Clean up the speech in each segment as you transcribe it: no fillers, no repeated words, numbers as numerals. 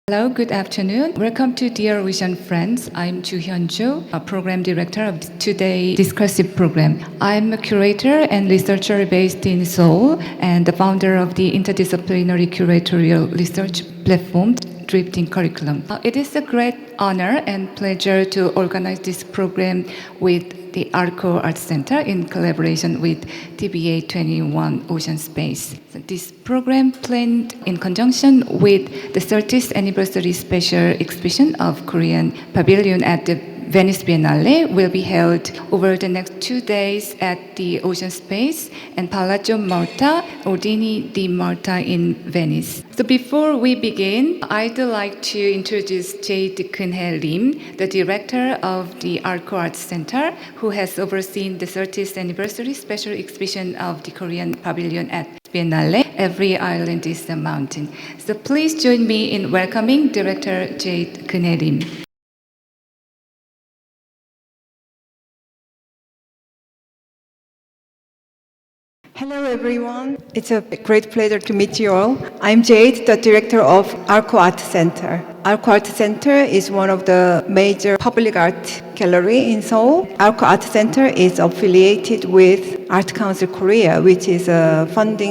Hello, good afternoon. Welcome to Dear Vision Friends. I'm 𝙀𝙬𝙧𝙮, a program director of today's Discursive program. I'm a curator and researcher based in Seoul and the founder of the interdisciplinary curatorial research platform, Drifting Curriculum. It is a great honor and pleasure to organize this program with the Arco Art Center in collaboration with TBA 21 Ocean Space. This program, planned in conjunction with the 30th anniversary special exhibition of Korean Pavilion at the Venice Biennale, will be held over the next 2 days at the Ocean Space and Palazzo Malta, Ordini di Malta in Venice. So before we begin, I'd like to introduce 𝙀𝙀𝙭𝙪𝙣𝙀, the director of the Arco Art Center, who has overseen the 30th anniversary special exhibition of the Korean Pavilion at Biennale. Every island is a mountain. So please join me in welcoming Director 𝙀𝙀𝙭𝙪𝙣𝙀. Hello everyone, it's a great pleasure to meet you all. I'm Jade, the director of Arco Art Center. Arco Art Center is one of the major public art gallery in Seoul. Arco Art Center is affiliated with Art Council Korea, which is a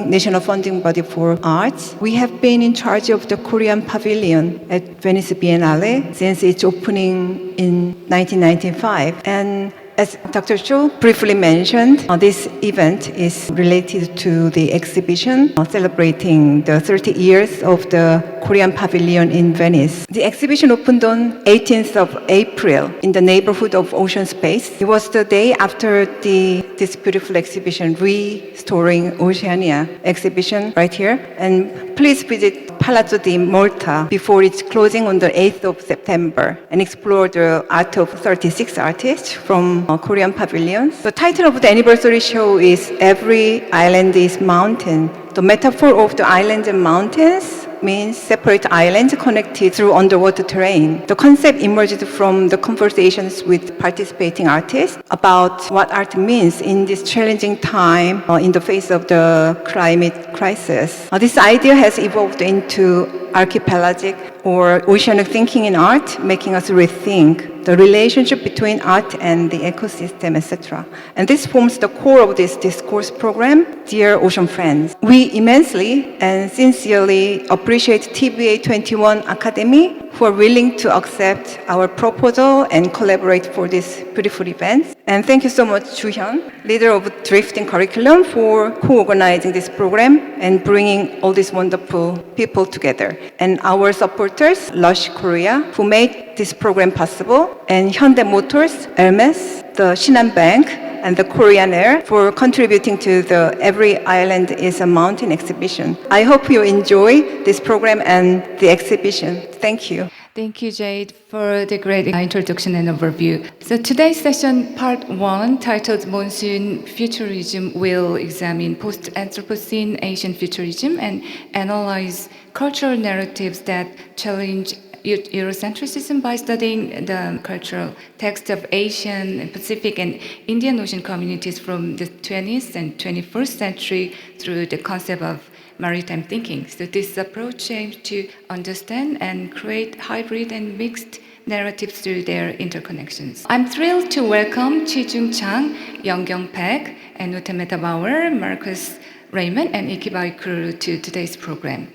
national funding body for arts. We have been in charge of the Korean Pavilion at Venice Biennale since its opening in 1995. And as Dr. Cho briefly mentioned, this event is related to the exhibition celebrating the 30 years of the Korean Pavilion in Venice. The exhibition opened on 18th of April in the neighborhood of Ocean Space. It was the day after this beautiful exhibition, Restoring Oceania exhibition right here. And please visit Palazzo di Malta before its closing on the 8th of September and explore the art of 36 artists from Korean pavilions. The title of the anniversary show is Every Island is Mountain. The metaphor of the islands and mountains means separate islands connected through underwater terrain. The concept emerged from the conversations with participating artists about what art means in this challenging time in the face of the climate crisis. This idea has evolved into archipelagic or oceanic thinking in art, making us rethink the relationship between art and the ecosystem, etc. And this forms the core of this discourse program, Dear Ocean Friends. We immensely and sincerely appreciate TBA 21 Academy who are willing to accept our proposal and collaborate for this beautiful event. And thank you so much, 𝙀𝙀, leader of Drifting Curriculum, for co-organizing this program and bringing all these wonderful people together. And our supporters, Lush Korea, who made this program possible, and Hyundai Motors, Hermes, the Shinhan Bank, and the Korean Air for contributing to the Every Island is a Mountain exhibition. I hope you enjoy this program and the exhibition. Thank you. Thank you, Jade, for the great introduction and overview. So today's session, part 1, titled Monsoon, Futurism, will examine post-Anthropocene Asian futurism and analyze cultural narratives that challenge Eurocentrism by studying the cultural text of Asian, Pacific, and Indian Ocean communities from the 20th and 21st century through the concept of maritime thinking. So this approach aims to understand and create hybrid and mixed narratives through their interconnections. I'm thrilled to welcome Chi-Jung Chang, Young-Kyung Park, and Utemeta Bauer, Marcus Raymond, and Ikibai Kuru to today's program.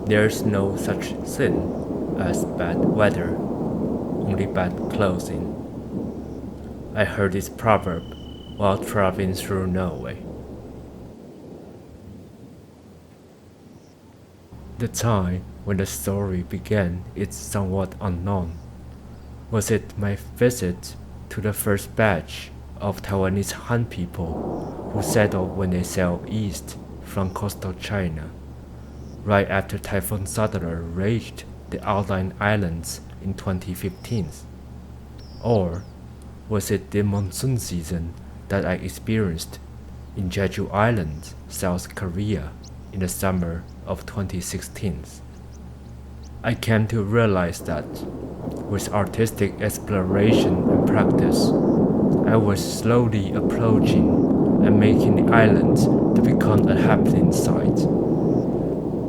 There's no such thing as bad weather, only bad clothing. I heard this proverb while traveling through Norway. The time when the story began is somewhat unknown. Was it my visit to the first batch of Taiwanese Han people who settled when they sailed east from coastal China, right after Typhoon 𝙁𝙁 raged the outlying islands in 2015? Or was it the monsoon season that I experienced in Jeju Island, South Korea in the summer of 2016? I came to realize that with artistic exploration and practice, I was slowly approaching and making the island to become a happening site.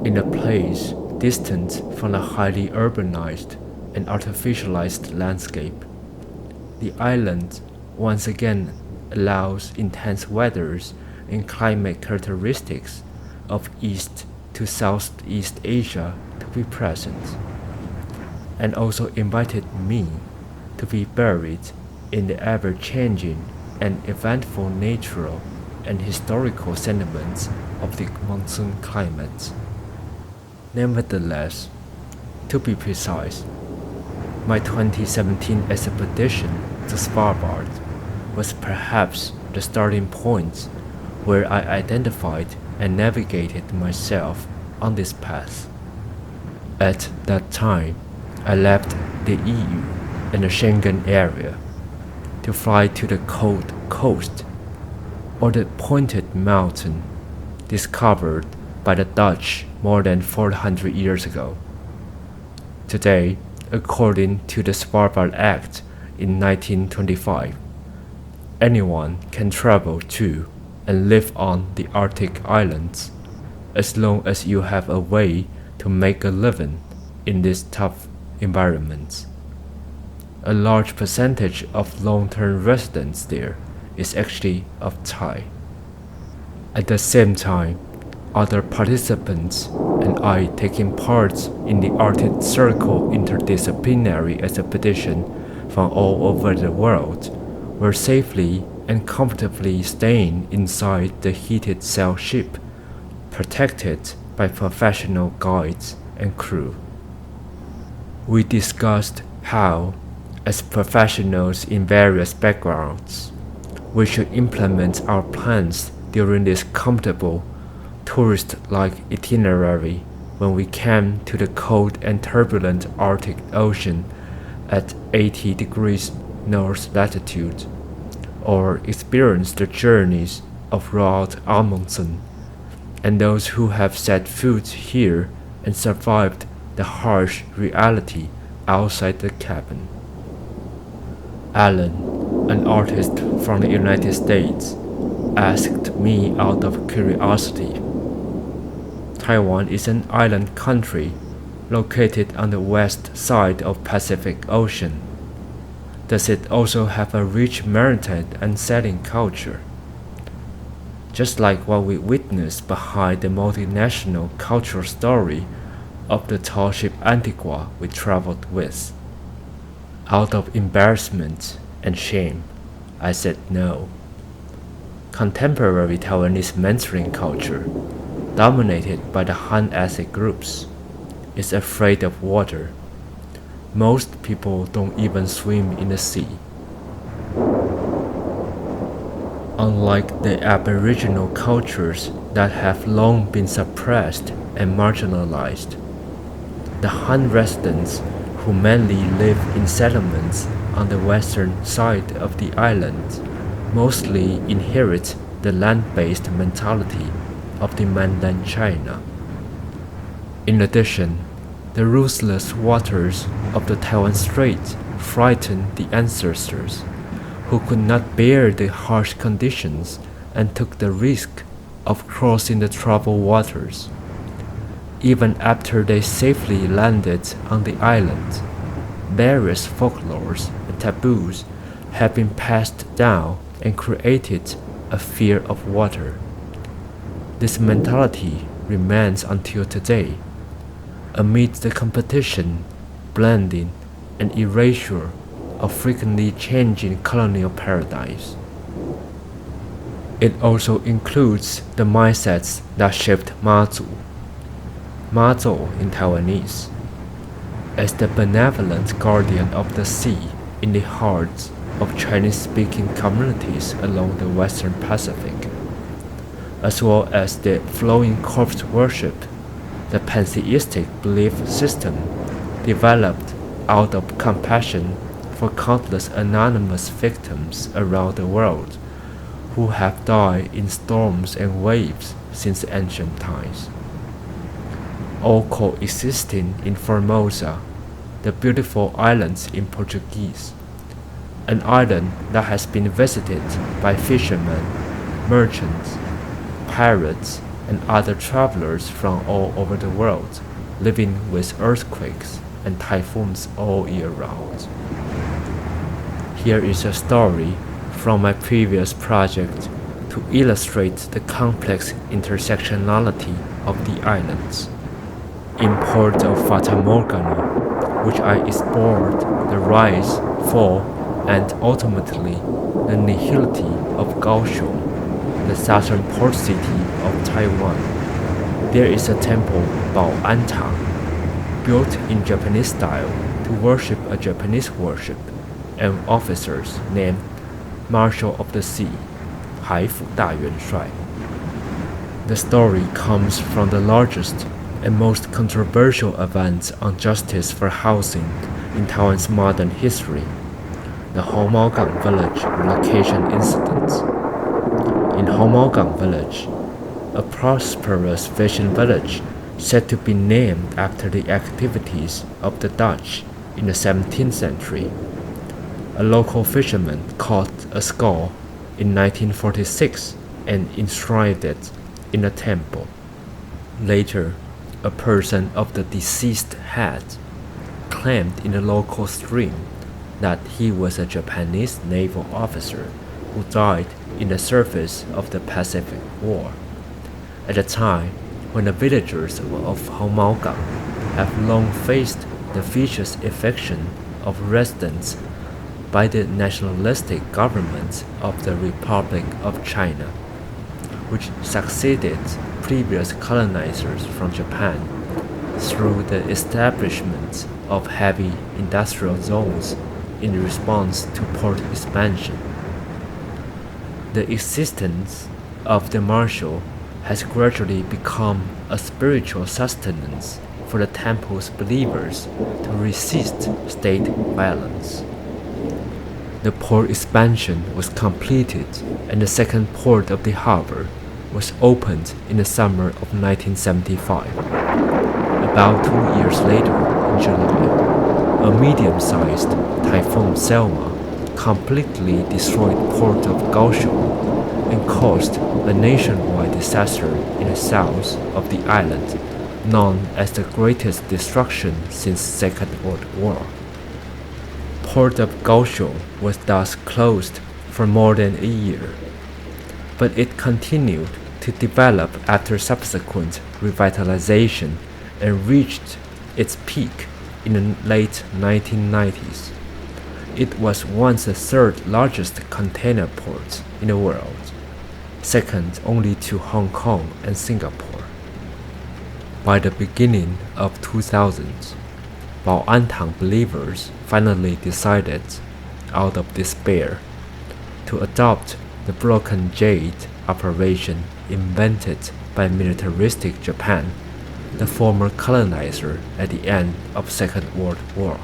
In a place distant from the highly urbanized and artificialized landscape, the island once again allows intense weathers and climate characteristics of East to Southeast Asia to be present, and also invited me to be buried in the ever-changing and eventful natural and historical sentiments of the monsoon climate. Nevertheless, to be precise, my 2017 expedition to Svalbard was perhaps the starting point where I identified and navigated myself on this path. At that time, I left the EU and the Schengen area to fly to the cold coast, or the pointed mountain discovered by the Dutch more than 400 years ago. Today, according to the Svalbard Act in 1925, anyone can travel to and live on the Arctic islands as long as you have a way to make a living in this tough environment. A large percentage of long-term residents there is actually of Thai. At the same time, other participants and I taking part in the Arctic Circle interdisciplinary expedition from all over the world were safely and comfortably staying inside the heated sail ship, protected by professional guides and crew. We discussed how, as professionals in various backgrounds, we should implement our plans during this comfortable, tourist-like itinerary when we came to the cold and turbulent Arctic Ocean at 80 degrees north latitude, or experience the journeys of Roald Amundsen and those who have set foot here and survived the harsh reality outside the cabin. Alan, an artist from the United States, asked me out of curiosity. Taiwan is an island country located on the west side of Pacific Ocean. Does it also have a rich maritime and sailing culture? Just like what we witnessed behind the multinational cultural story of the tall ship Antigua we traveled with. Out of embarrassment and shame, I said no. Contemporary Taiwanese mentoring culture, dominated by the Han ethnic groups, is afraid of water. Most people don't even swim in the sea. Unlike the Aboriginal cultures that have long been suppressed and marginalized, the Han residents who mainly live in settlements on the western side of the island mostly inherit the land-based mentality of the mainland China. In addition, the ruthless waters of the Taiwan Strait frightened the ancestors, who could not bear the harsh conditions and took the risk of crossing the troubled waters. Even after they safely landed on the island, various folklores and taboos have been passed down and created a fear of water. This mentality remains until today, amid the competition, blending, and erasure of frequently changing colonial paradigms. It also includes the mindsets that shaped 妈祖 in Taiwanese, as the benevolent guardian of the sea in the hearts of Chinese-speaking communities along the Western Pacific, as well as the flowing corpse worship, the pantheistic belief system developed out of compassion for countless anonymous victims around the world who have died in storms and waves since ancient times. All coexisting in Formosa, the beautiful islands in Portuguese, an island that has been visited by fishermen, merchants, pirates, and other travelers from all over the world, living with earthquakes and typhoons all year round. Here is a story from my previous project to illustrate the complex intersectionality of the islands. In Port of Fata Morgana, which I explored the rise, fall, and ultimately the nihility of Kaohsiung, the southern port city of Taiwan, there is a temple 𝙁𝙁, built in Japanese style to worship a Japanese worship and officers named Marshal of the Sea, 𝙈𝙬𝙯𝙙. The story comes from the largest and most controversial event on justice for housing in Taiwan's modern history, the Houmaogang Village relocation incident. In Houmaogang Village, a prosperous fishing village said to be named after the activities of the Dutch in the 17th century, a local fisherman caught a skull in 1946 and enshrined it in a temple. Later, a person of the deceased had claimed in the local stream that he was a Japanese naval officer who died in the service of the Pacific War, at a time when the villagers of Houmaogang have long faced the vicious eviction of residents by the nationalistic government of the Republic of China, which succeeded previous colonizers from Japan through the establishment of heavy industrial zones in response to port expansion. The existence of the marshal has gradually become a spiritual sustenance for the temple's believers to resist state violence. The port expansion was completed and the second port of the harbor was opened in the summer of 1975. About 2 years later, in July, a medium-sized Typhoon Selma completely destroyed Port of Kaohsiung and caused a nationwide disaster in the south of the island, known as the greatest destruction since Second World War. Port of Kaohsiung was thus closed for more than a year, but it continued to develop after subsequent revitalization and reached its peak in the late 1990s. It was once the third largest container port in the world, second only to Hong Kong and Singapore. By the beginning of 2000s, 𝙁𝙁 believers finally decided, out of despair, to adopt the broken jade operation invented by militaristic Japan, the former colonizer at the end of Second World War.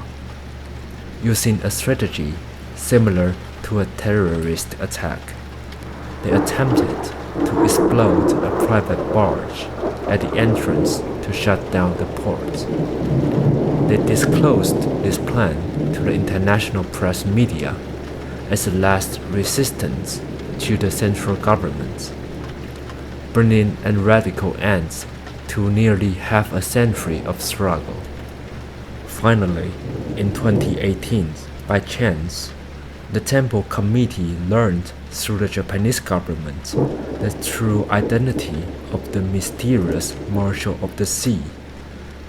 Using a strategy similar to a terrorist attack, they attempted to explode a private barge at the entrance to shut down the port. They disclosed this plan to the international press media as the last resistance to the central government, bringing a radical end to nearly half a century of struggle. Finally, in 2018, by chance, the temple committee learned through the Japanese government the true identity of the mysterious Marshal of the Sea,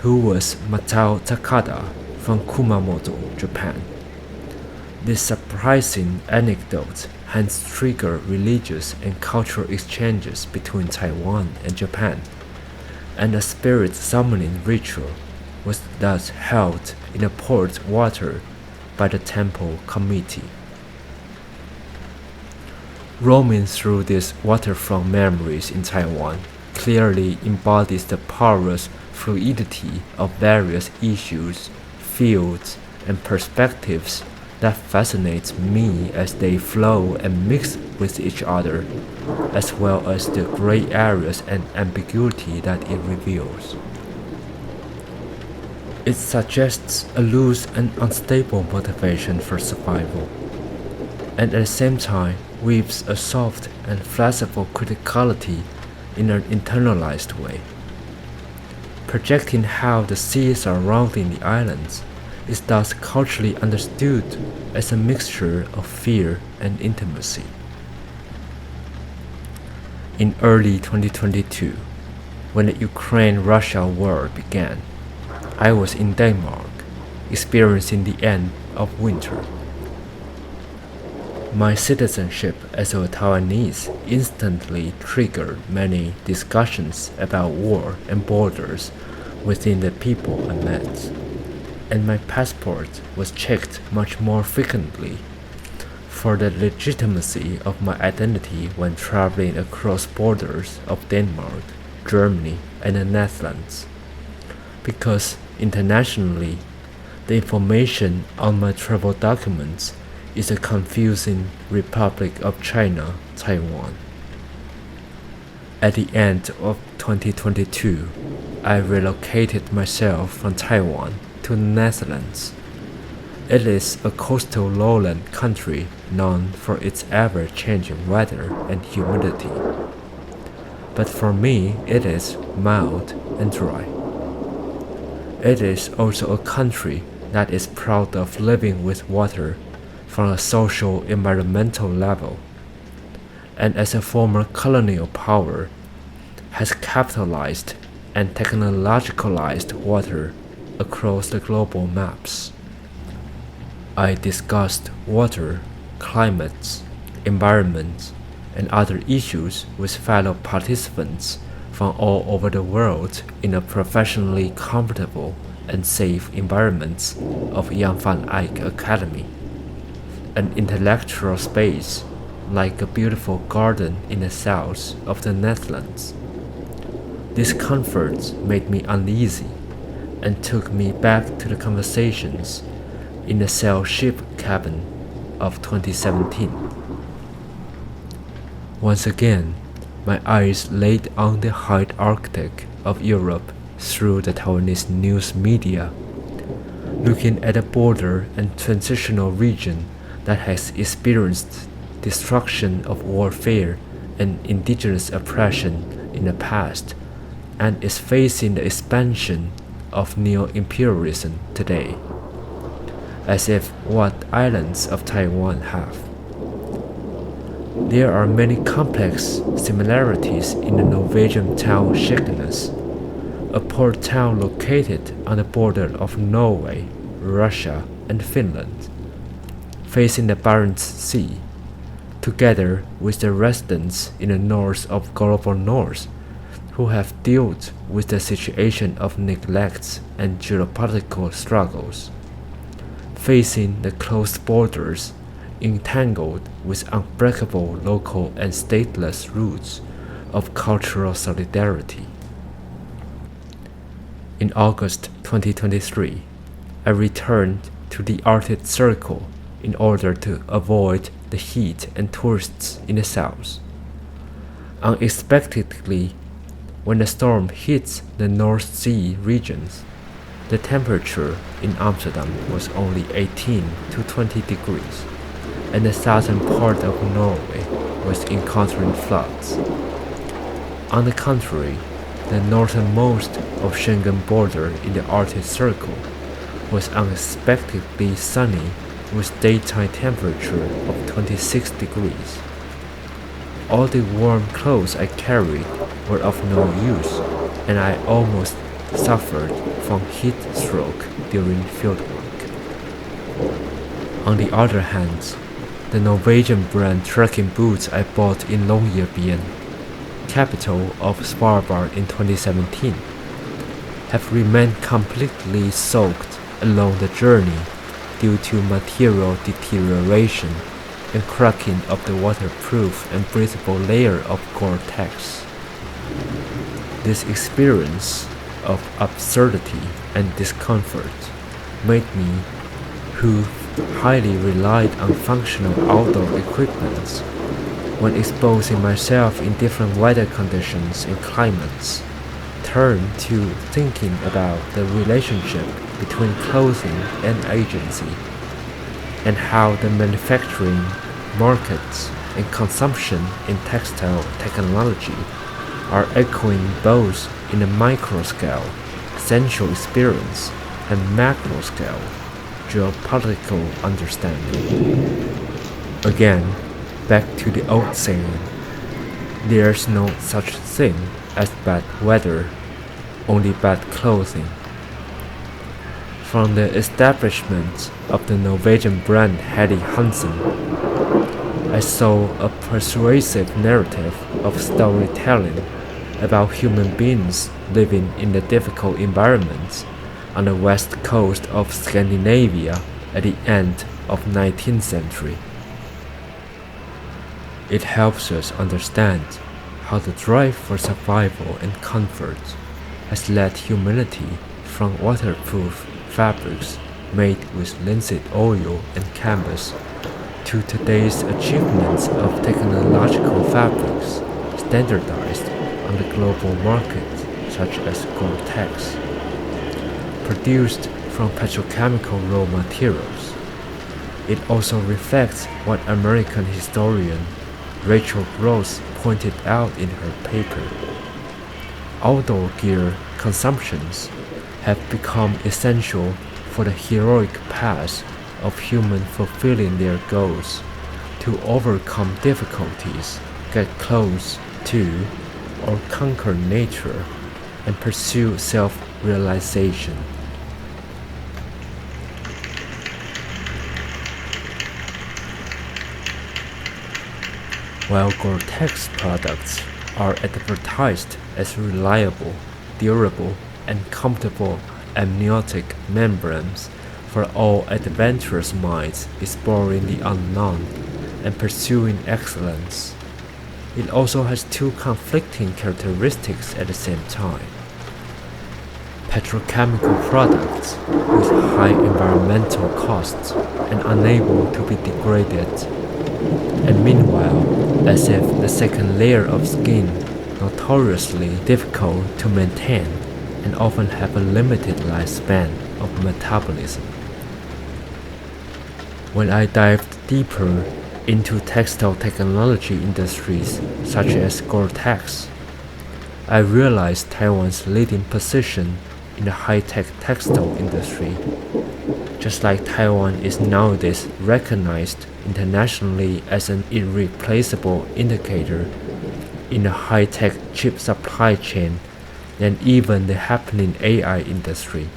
who was Matao Takada from Kumamoto, Japan. This surprising anecdote hence triggered religious and cultural exchanges between Taiwan and Japan, and a spirit summoning ritual was thus held in the port water by the temple committee. Roaming through these waterfront memories in Taiwan clearly embodies the porous fluidity of various issues fields and perspectives that fascinate me as they flow and mix with each other, as well as the gray areas and ambiguity that it reveals. It suggests a loose and unstable motivation for survival, and at the same time weaves a soft and flexible criticality in an internalized way. Projecting how the seas surrounding the islands is thus culturally understood as a mixture of fear and intimacy. In early 2022, when the Ukraine-Russia war began, I was in Denmark, experiencing the end of winter. My citizenship as a Taiwanese instantly triggered many discussions about war and borders within the people I met, and my passport was checked much more frequently for the legitimacy of my identity when traveling across borders of Denmark, Germany, and the Netherlands, because internationally, the information on my travel documents is a confusing Republic of China, Taiwan. At the end of 2022, I relocated myself from Taiwan to the Netherlands. It is a coastal lowland country known for its ever-changing weather and humidity. But for me, it is mild and dry. It is also a country that is proud of living with water from a social environmental level, and as a former colonial power, has capitalized and technologicalized water across the global maps. I discussed water, climates, environment, and other issues with fellow participants from all over the world in a professionally comfortable and safe environment of Jan van Eyck Academy, an intellectual space like a beautiful garden in the south of the Netherlands. This comfort made me uneasy and took me back to the conversations in the sail-ship cabin of 2017. Once again, my eyes laid on the high Arctic of Europe through the Taiwanese news media, looking at a border and transitional region that has experienced destruction of warfare and indigenous oppression in the past and is facing the expansion of neo-imperialism today, as if what islands of Taiwan have. There are many complex similarities in the Norwegian town Kirkenes, a port town located on the border of Norway, Russia, and Finland, facing the Barents Sea, together with the residents in the north of global north who have dealt with the situation of neglect and geopolitical struggles, facing the closed borders entangled with unbreakable local and stateless roots of cultural solidarity. In August 2023, I returned to the Arctic Circle in order to avoid the heat and tourists in the south. Unexpectedly, when the storm hits the North Sea regions, the temperature in Amsterdam was only 18 to 20 degrees, and the southern part of Norway was encountering floods. On the contrary, the northernmost of Schengen border in the Arctic Circle was unexpectedly sunny with daytime temperature of 26 degrees. All the warm clothes I carried were of no use, and I almost suffered from heat stroke during fieldwork. On the other hand, the Norwegian brand trekking boots I bought in Longyearbyen, capital of Svalbard in 2017, have remained completely soaked along the journey due to material deterioration and cracking of the waterproof and breathable layer of Gore-Tex. This experience of absurdity and discomfort made me, who highly relied on functional outdoor equipment when exposing myself in different weather conditions and climates, turn to thinking about the relationship between clothing and agency, and how the manufacturing, markets, and consumption in textile technology are echoing both in the micro scale, sensual experience, and macro scale, geopolitical understanding. Again, back to the old saying, there's no such thing as bad weather, only bad clothing. From the establishment of the Norwegian brand Helly Hansen, I saw a persuasive narrative of storytelling about human beings living in the difficult environments on the west coast of Scandinavia at the end of 19th century. It helps us understand how the drive for survival and comfort has led humanity from waterproof fabrics made with linseed oil and canvas to today's achievements of technological fabrics standardized on the global market, such as Gore-Tex, produced from petrochemical raw materials. It also reflects what American historian Rachel Gross pointed out in her paper. Outdoor gear consumptions have become essential for the heroic path of humans fulfilling their goals to overcome difficulties, get close to or conquer nature, and pursue self-realization. While Gore-Tex products are advertised as reliable, durable, and comfortable amniotic membranes for all adventurous minds exploring the unknown and pursuing excellence, it also has two conflicting characteristics at the same time. Petrochemical products with high environmental costs and unable to be degraded, and meanwhile, as if the second layer of skin, notoriously difficult to maintain and often have a limited lifespan of metabolism. When I dived deeper into textile technology industries such as Gore-Tex, I realized Taiwan's leading position in the high-tech textile industry. Just like Taiwan is nowadays recognized internationally as an irreplaceable indicator in the high-tech chip supply chain and even the happening AI industry.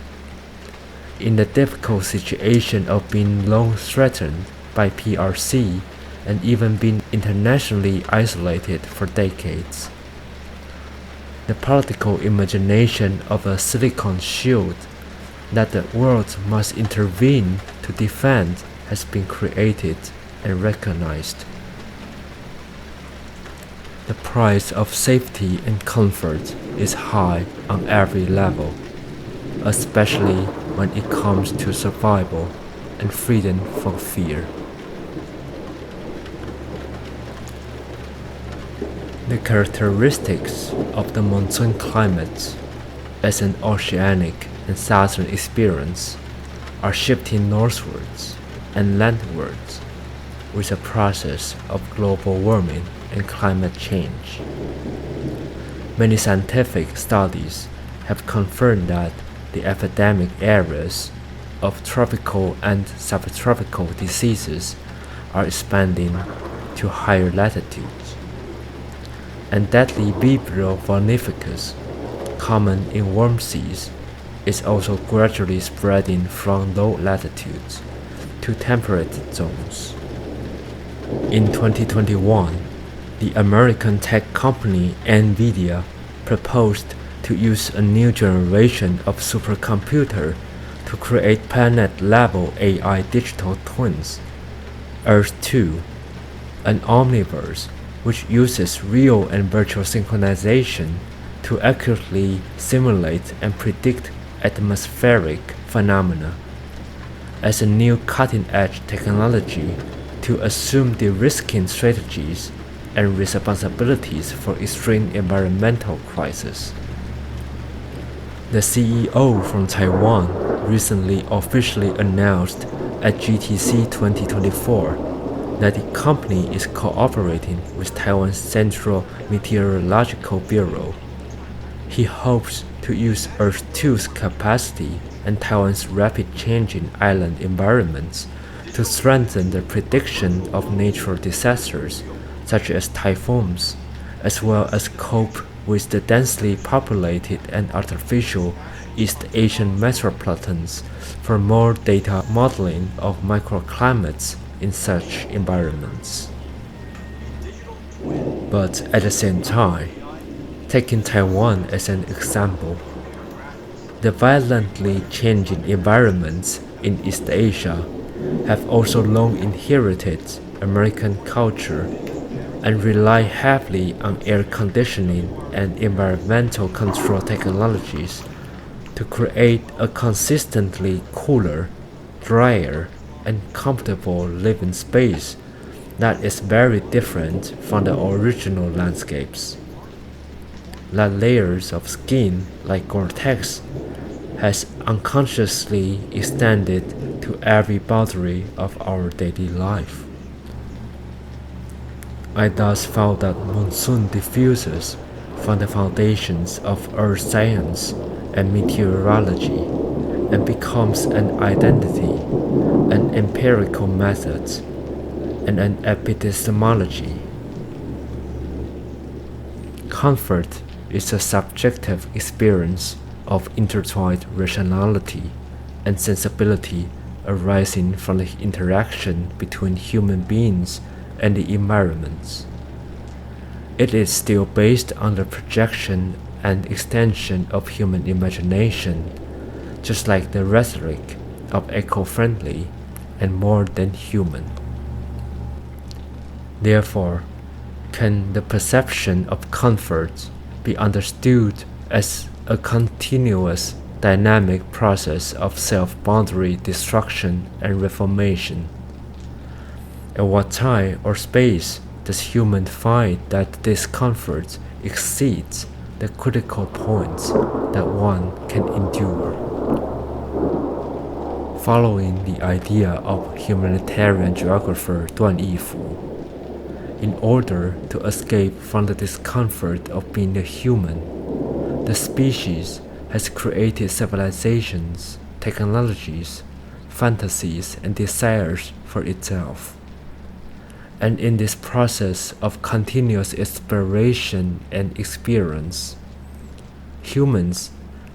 In the difficult situation of being long threatened by PRC and even being internationally isolated for decades, the political imagination of a silicon shield that the world must intervene to defend has been created and recognized. The price of safety and comfort is high on every level, especially when it comes to survival and freedom from fear. The characteristics of the monsoon climate as an oceanic and southern experience are shifting northwards and landwards with the process of global warming and climate change. Many scientific studies have confirmed that the epidemic areas of tropical and subtropical diseases are expanding to higher latitudes, and deadly Vibrio vulnificus, common in warm seas, is also gradually spreading from low latitudes to temperate zones. In 2021, the American tech company NVIDIA proposed to use a new generation of supercomputer to create planet-level AI digital twins, Earth 2, an omniverse which uses real and virtual synchronization to accurately simulate and predict atmospheric phenomena as a new cutting-edge technology to assume de-risking strategies and responsibilities for extreme environmental crises. The CEO from Taiwan recently officially announced at GTC 2024 that the company is cooperating with Taiwan's Central Meteorological Bureau. He hopes to use Earth-2's capacity and Taiwan's rapid changing island environments to strengthen the prediction of natural disasters such as typhoons, as well as cope with the densely populated and artificial East Asian metropolitans for more data modeling of microclimates in such environments. But at the same time, taking Taiwan as an example, the violently changing environments in East Asia have also long inherited American culture and rely heavily on air conditioning and environmental control technologies to create a consistently cooler, drier, and comfortable living space that is very different from the original landscapes. That layers of skin like Gore-Tex has unconsciously extended to every boundary of our daily life. I thus found that Monsoon diffuses from the foundations of earth science and meteorology and becomes an identity, an empirical method, and an epistemology. Comfort is a subjective experience of intertwined rationality and sensibility arising from the interaction between human beings and the environments. It is still based on the projection and extension of human imagination, just like the rhetoric of eco-friendly and more than human. Therefore, can the perception of comfort be understood as a continuous dynamic process of self-boundary destruction and reformation? At what time or space does human find that discomfort exceeds the critical points that one can endure? Following the idea of humanitarian geographer 𝙤𝙀𝙭𝙀𝒏, in order to escape from the discomfort of being a human, the species has created civilizations, technologies, fantasies, and desires for itself. And in this process of continuous exploration and experience, humans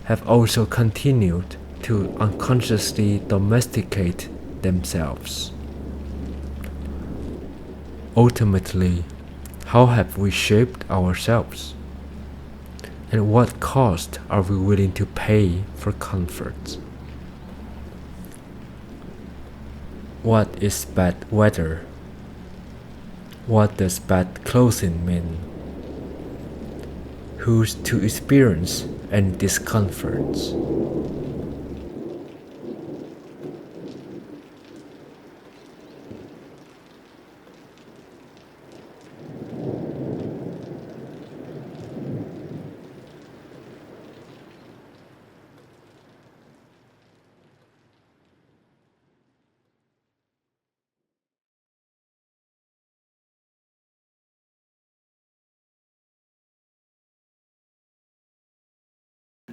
have also continued to unconsciously domesticate themselves. Ultimately, how have we shaped ourselves? And what cost are we willing to pay for comfort? What is bad weather? What does bad clothing mean? Who's to experience any discomforts?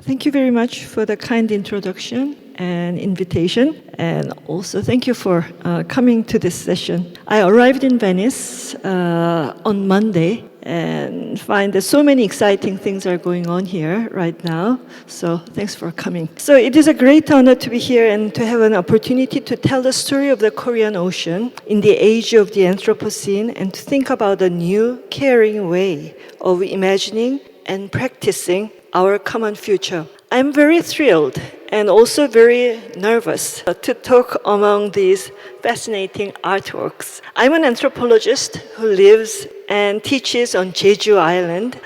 Thank you very much for the kind introduction and invitation, and also thank you for coming to this session. I arrived in Venice on Monday and find that so many exciting things are going on here right now, so thanks for coming. So it is a great honor to be here and to have an opportunity to tell the story of the Korean Ocean in the age of the Anthropocene and to think about a new, caring way of imagining and practicing our common future. I'm very thrilled and also very nervous to talk among these fascinating artworks. I'm an anthropologist who lives and teaches on Jeju Island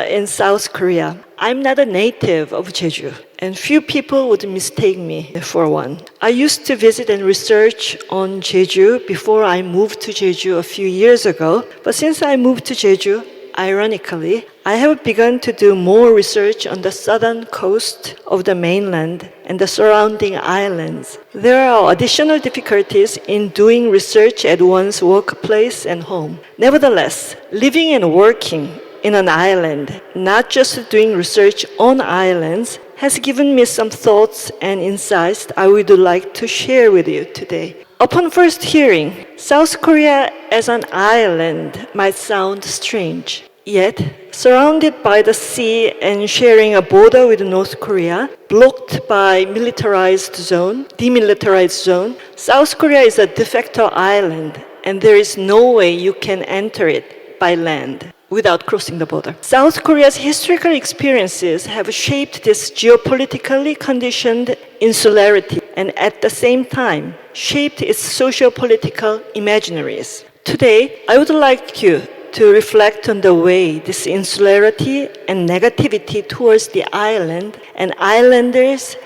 in South Korea. I'm not a native of Jeju, and few people would mistake me for one. I used to visit and research on Jeju before I moved to Jeju a few years ago, but since I moved to Jeju, ironically, I have begun to do more research on the southern coast of the mainland and the surrounding islands. There are additional difficulties in doing research at one's workplace and home. Nevertheless, living and working in an island, not just doing research on islands, has given me some thoughts and insights I would like to share with you today. Upon first hearing, South Korea as an island might sound strange. Yet, surrounded by the sea and sharing a border with North Korea, blocked by demilitarized zone, South Korea is a de facto island, and there is no way you can enter it by land without crossing the border. South Korea's historical experiences have shaped this geopolitically conditioned insularity and at the same time shaped its socio-political imaginaries. Today, I would like you to reflect on the way this insularity and negativity towards the island and islanders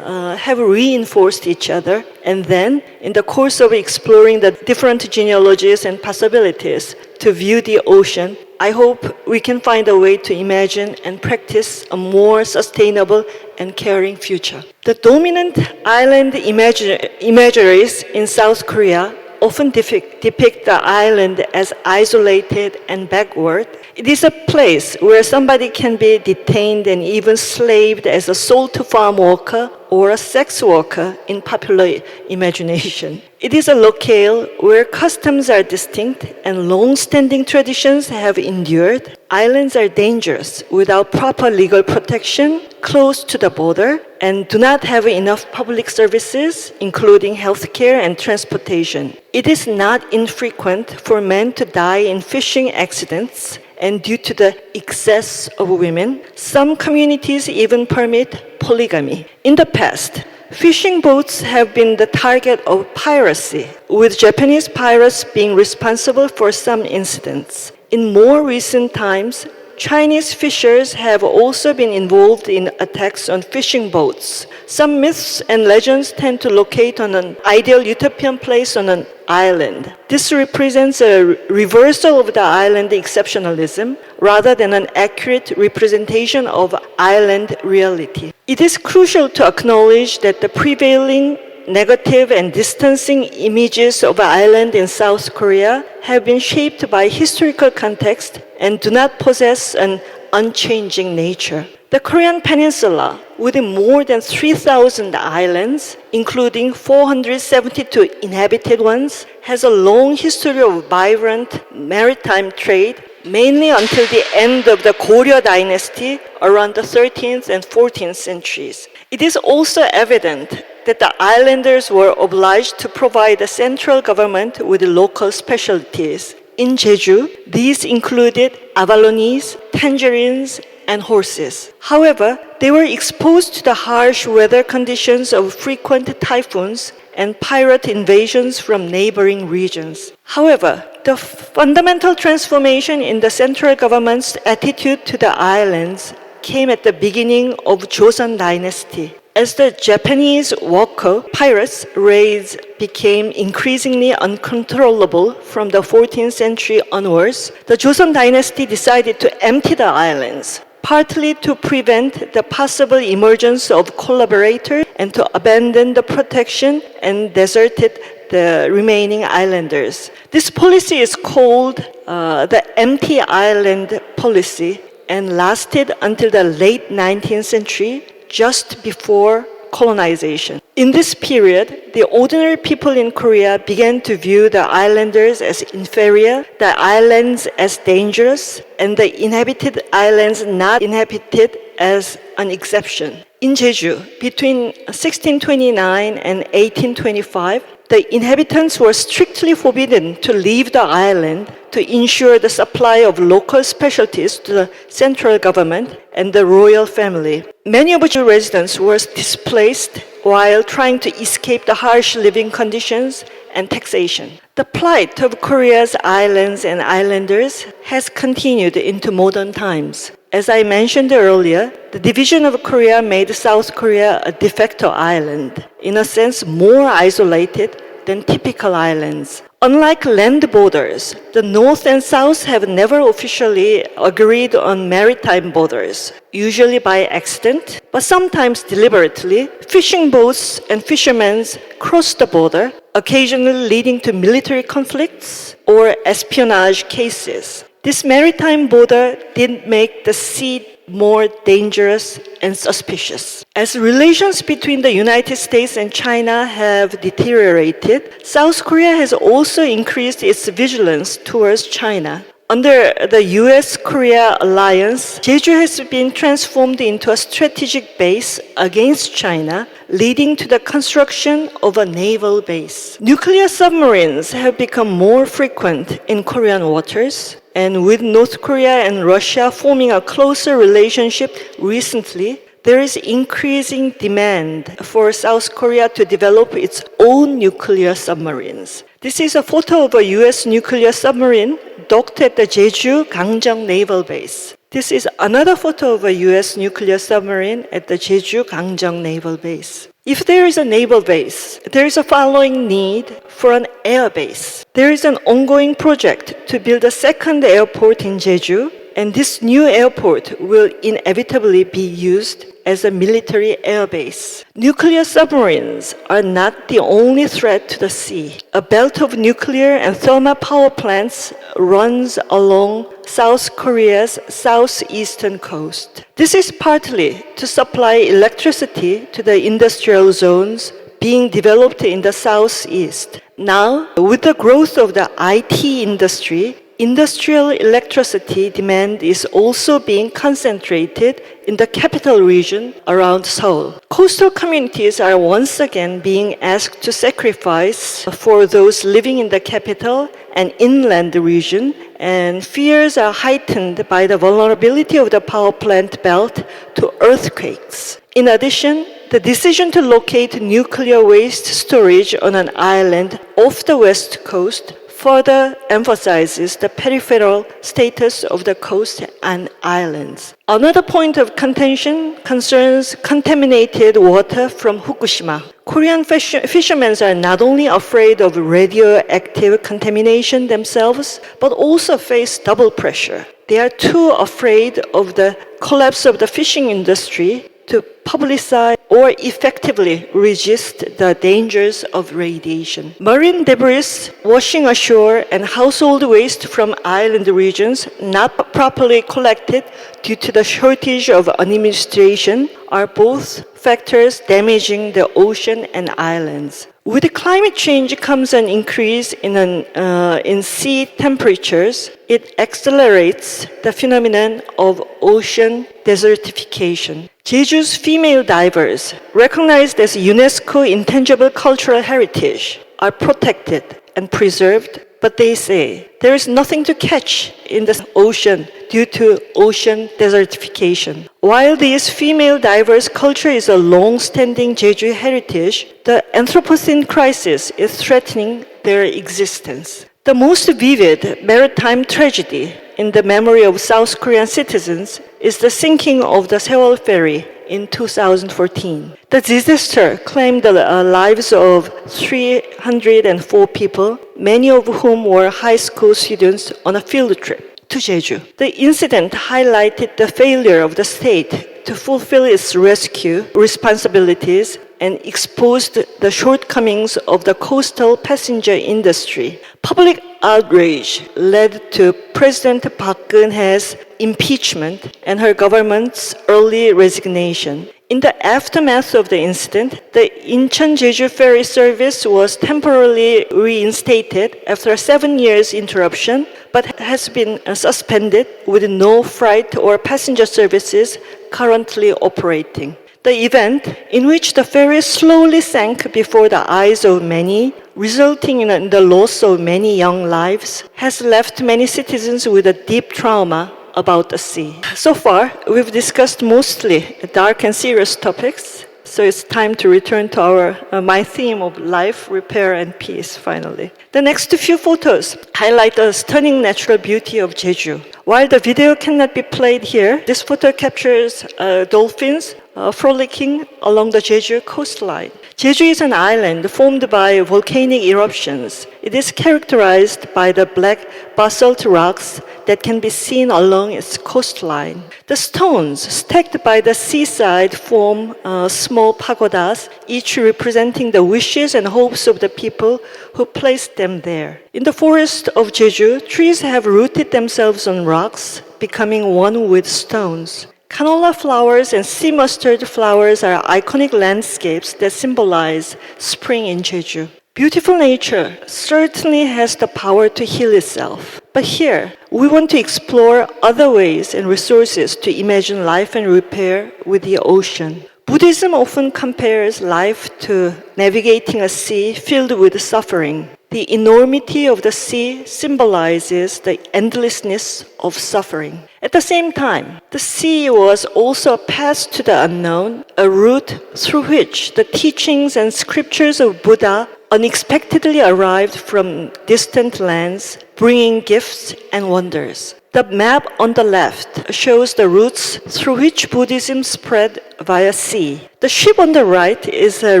have reinforced each other, and then, in the course of exploring the different genealogies and possibilities to view the ocean, I hope we can find a way to imagine and practice a more sustainable and caring future. The dominant island imageries in South Korea often depict the island as isolated and backward. It is a place where somebody can be detained and even slaved as a salt farm worker or a sex worker in popular imagination. It is a locale where customs are distinct and long-standing traditions have endured. Islands are dangerous without proper legal protection, close to the border, and do not have enough public services, including healthcare and transportation. It is not infrequent for men to die in fishing accidents, and due to the excess of women, some communities even permit polygamy. In the past, fishing boats have been the target of piracy, with Japanese pirates being responsible for some incidents. In more recent times, Chinese fishers have also been involved in attacks on fishing boats. Some myths and legends tend to locate on an ideal utopian place on an island. This represents a reversal of the island exceptionalism rather than an accurate representation of island reality. It is crucial to acknowledge that the prevailing negative and distancing images of island in South Korea have been shaped by historical context and do not possess an unchanging nature. The Korean peninsula, with more than 3,000 islands, including 472 inhabited ones, has a long history of vibrant maritime trade, mainly until the end of the Goryeo dynasty around the 13th and 14th centuries. It is also evident that the islanders were obliged to provide the central government with local specialties. In Jeju, these included abalones, tangerines, and horses. However, they were exposed to the harsh weather conditions of frequent typhoons and pirate invasions from neighboring regions. However, the fundamental transformation in the central government's attitude to the islands came at the beginning of Joseon dynasty. As the Japanese Wako pirates' raids became increasingly uncontrollable from the 14th century onwards, the Joseon dynasty decided to empty the islands, partly to prevent the possible emergence of collaborators and to abandon the protection and deserted the remaining islanders. This policy is called the empty island policy and lasted until the late 19th century, just before colonization. In this period, the ordinary people in Korea began to view the islanders as inferior, the islands as dangerous, and the inhabited islands not inhabited as an exception. In Jeju, between 1629 and 1825, the inhabitants were strictly forbidden to leave the island to ensure the supply of local specialties to the central government and the royal family. Many of the residents were displaced while trying to escape the harsh living conditions and taxation. The plight of Korea's islands and islanders has continued into modern times. As I mentioned earlier, the division of Korea made South Korea a de facto island, in a sense more isolated than typical islands. Unlike land borders, the North and South have never officially agreed on maritime borders, usually by accident, but sometimes deliberately. Fishing boats and fishermen cross the border, occasionally leading to military conflicts or espionage cases. This maritime border did make the sea more dangerous and suspicious. As relations between the United States and China have deteriorated, South Korea has also increased its vigilance towards China. Under the US-Korea alliance, Jeju has been transformed into a strategic base against China, leading to the construction of a naval base. Nuclear submarines have become more frequent in Korean waters, and with North Korea and Russia forming a closer relationship recently, there is increasing demand for South Korea to develop its own nuclear submarines. This is a photo of a US nuclear submarine docked at the Jeju Gangjang Naval Base. This is another photo of a US nuclear submarine at the Jeju Gangjang Naval Base. If there is a naval base, there is a following need for an air base. There is an ongoing project to build a second airport in Jeju, and this new airport will inevitably be used as a military air base. Nuclear submarines are not the only threat to the sea. A belt of nuclear and thermal power plants runs along South Korea's southeastern coast. This is partly to supply electricity to the industrial zones being developed in the southeast. Now, with the growth of the IT industry, industrial electricity demand is also being concentrated in the capital region around Seoul. Coastal communities are once again being asked to sacrifice for those living in the capital and inland region, and fears are heightened by the vulnerability of the power plant belt to earthquakes. In addition, the decision to locate nuclear waste storage on an island off the west coast further emphasizes the peripheral status of the coast and islands. Another point of contention concerns contaminated water from Fukushima. Korean fishermen are not only afraid of radioactive contamination themselves, but also face double pressure. They are too afraid of the collapse of the fishing industry to publicize or effectively resist the dangers of radiation. Marine debris washing ashore and household waste from island regions not properly collected due to the shortage of administration are both factors damaging the ocean and islands. With climate change comes an increase in sea temperatures. It accelerates the phenomenon of ocean desertification. Jeju's female divers, recognized as UNESCO Intangible Cultural Heritage, are protected and preserved, but they say there is nothing to catch in the ocean due to ocean desertification. While this female divers' culture is a long-standing Jeju heritage, the Anthropocene crisis is threatening their existence. The most vivid maritime tragedy in the memory of South Korean citizens is the sinking of the Sewol ferry in 2014. The disaster claimed the lives of 304 people, many of whom were high school students on a field trip to Jeju. The incident highlighted the failure of the state to fulfill its rescue responsibilities and exposed the shortcomings of the coastal passenger industry. Public outrage led to President Park Geun-hye's impeachment and her government's early resignation. In the aftermath of the incident, the Incheon-Jeju ferry service was temporarily reinstated after a 7 years interruption, but has been suspended with no freight or passenger services currently operating. The event, in which the ferry slowly sank before the eyes of many, resulting in the loss of many young lives, has left many citizens with a deep trauma about the sea. So far, we've discussed mostly dark and serious topics. So it's time to return to my theme of life, repair, and peace, finally. The next few photos highlight the stunning natural beauty of Jeju. While the video cannot be played here, this photo captures dolphins frolicking along the Jeju coastline. Jeju is an island formed by volcanic eruptions. It is characterized by the black basalt rocks that can be seen along its coastline. The stones stacked by the seaside form small pagodas, each representing the wishes and hopes of the people who placed them there. In the forest of Jeju, trees have rooted themselves on rocks, becoming one with stones. Canola flowers and sea mustard flowers are iconic landscapes that symbolize spring in Jeju. Beautiful nature certainly has the power to heal itself. But here, we want to explore other ways and resources to imagine life and repair with the ocean. Buddhism often compares life to navigating a sea filled with suffering. The enormity of the sea symbolizes the endlessness of suffering. At the same time, the sea was also a path to the unknown, a route through which the teachings and scriptures of Buddha unexpectedly arrived from distant lands, bringing gifts and wonders. The map on the left shows the routes through which Buddhism spread via sea. The ship on the right is a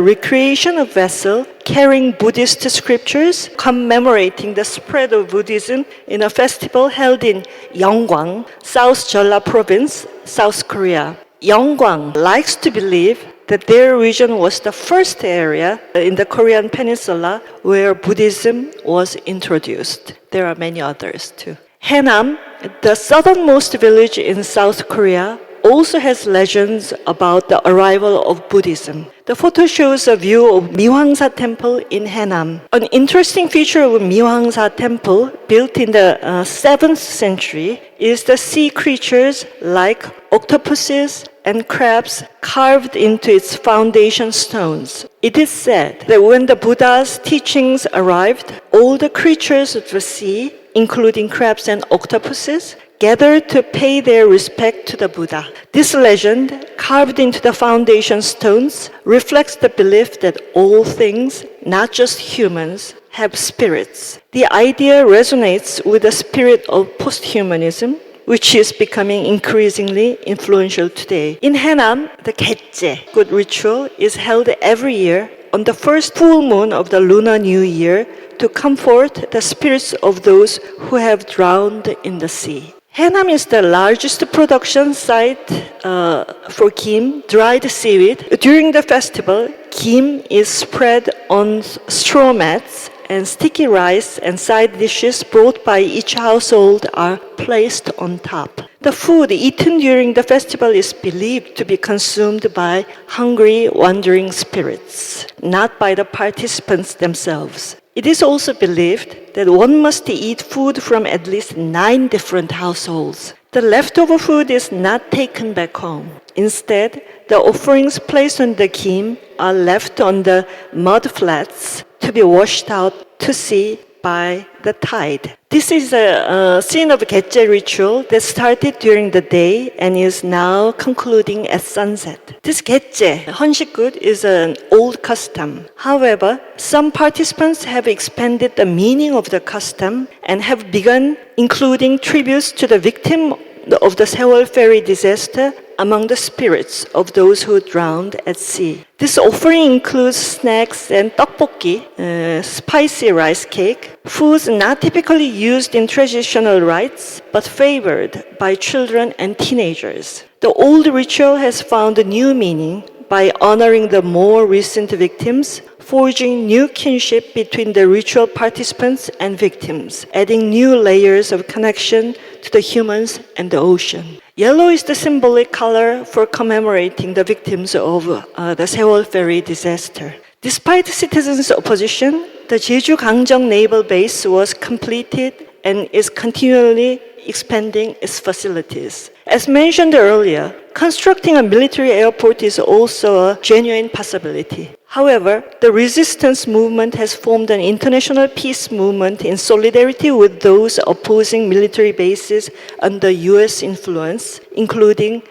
recreation of vessel carrying Buddhist scriptures commemorating the spread of Buddhism in a festival held in Yeonggwang, South Jeolla Province, South Korea. Yeonggwang likes to believe that their region was the first area in the Korean peninsula where Buddhism was introduced. There are many others too. Haenam, the southernmost village in South Korea, also has legends about the arrival of Buddhism. The photo shows a view of Mihwangsa Temple in Haenam. An interesting feature of Mihwangsa Temple, built in the 7th century, is the sea creatures like octopuses and crabs carved into its foundation stones. It is said that when the Buddha's teachings arrived, all the creatures of the sea, including crabs and octopuses, gathered to pay their respect to the Buddha. This legend, carved into the foundation stones, reflects the belief that all things, not just humans, have spirits. The idea resonates with the spirit of posthumanism, which is becoming increasingly influential today. In Haenam, the 𝙀𝙀𝙧𝙮, good ritual, is held every year on the first full moon of the Lunar New Year to comfort the spirits of those who have drowned in the sea. Haenam is the largest production site for 김, dried seaweed. During the festival, 김 is spread on straw mats, and sticky rice and side dishes brought by each household are placed on top. The food eaten during the festival is believed to be consumed by hungry, wandering spirits, not by the participants themselves. It is also believed that one must eat food from at least 9 different households. The leftover food is not taken back home. Instead, the offerings placed on the 김 are left on the mud flats to be washed out to sea by the tide. This is a scene of Ꙁ𝙀𝙧 ritual that started during the day and is now concluding at sunset. This Ꙁ𝙀, 헌식굿, is an old custom. However, some participants have expanded the meaning of the custom and have begun including tributes to the victim of the 세월 ferry disaster among the spirits of those who drowned at sea. This offering includes snacks and 떡볶이, spicy rice cake, foods not typically used in traditional rites, but favored by children and teenagers. The old ritual has found a new meaning by honoring the more recent victims, forging new kinship between the ritual participants and victims, adding new layers of connection to the humans and the ocean. Yellow is the symbolic color for commemorating the victims of the 세월 ferry disaster. Despite citizens' opposition, the Jeju Gangjong Naval Base was completed and is continually expanding its facilities. As mentioned earlier, constructing a military airport is also a genuine possibility. However, the resistance movement has formed an international peace movement in solidarity with those opposing military bases under US influence, including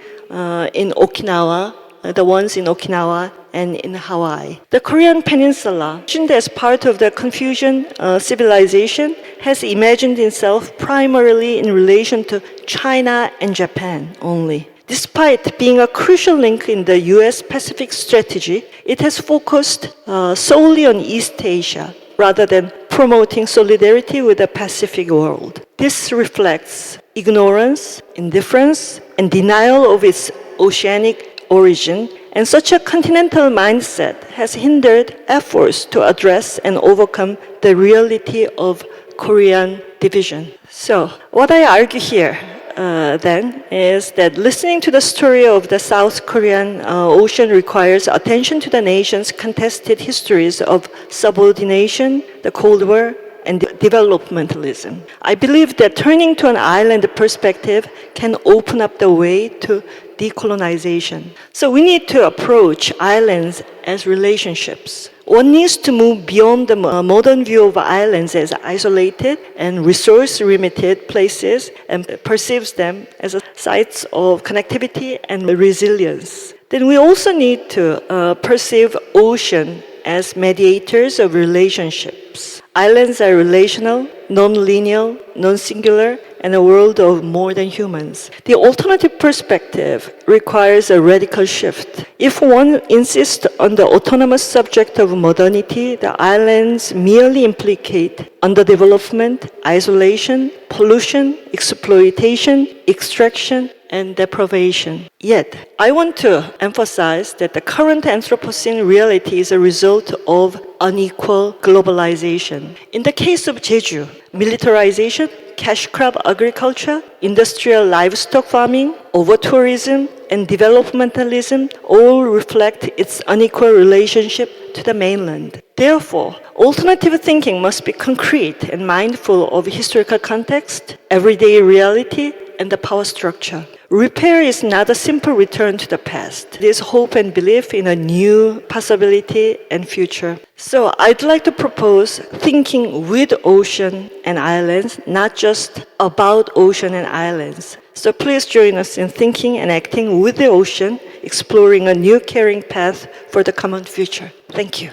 in Okinawa, the ones in Okinawa and in Hawaii. The Korean peninsula, mentioned as part of the Confucian civilization, has imagined itself primarily in relation to China and Japan only. Despite being a crucial link in the US Pacific strategy, it has focused solely on East Asia rather than promoting solidarity with the Pacific world. This reflects ignorance, indifference, and denial of its oceanic origin, and such a continental mindset has hindered efforts to address and overcome the reality of Korean division. So, what I argue here then is that listening to the story of the South Korean Ocean requires attention to the nation's contested histories of subordination, the Cold War, and developmentalism. I believe that turning to an island perspective can open up the way to decolonization. So we need to approach islands as relationships. One needs to move beyond the modern view of islands as isolated and resource-limited places and perceives them as sites of connectivity and resilience. Then we also need to perceive ocean as mediators of relationships. Islands are relational, non-linear, non-singular, and a world of more than humans. The alternative perspective requires a radical shift. If one insists on the autonomous subject of modernity, the islands merely implicate underdevelopment, isolation, pollution, exploitation, extraction, and deprivation. Yet, I want to emphasize that the current Anthropocene reality is a result of unequal globalization. In the case of Jeju, militarization, cash crop agriculture, industrial livestock farming, over-tourism, and developmentalism all reflect its unequal relationship to the mainland. Therefore, alternative thinking must be concrete and mindful of historical context, everyday reality, and the power structure. Repair is not a simple return to the past. It is hope and belief in a new possibility and future. So I'd like to propose thinking with ocean and islands, not just about ocean and islands. So please join us in thinking and acting with the ocean, exploring a new caring path for the common future. Thank you.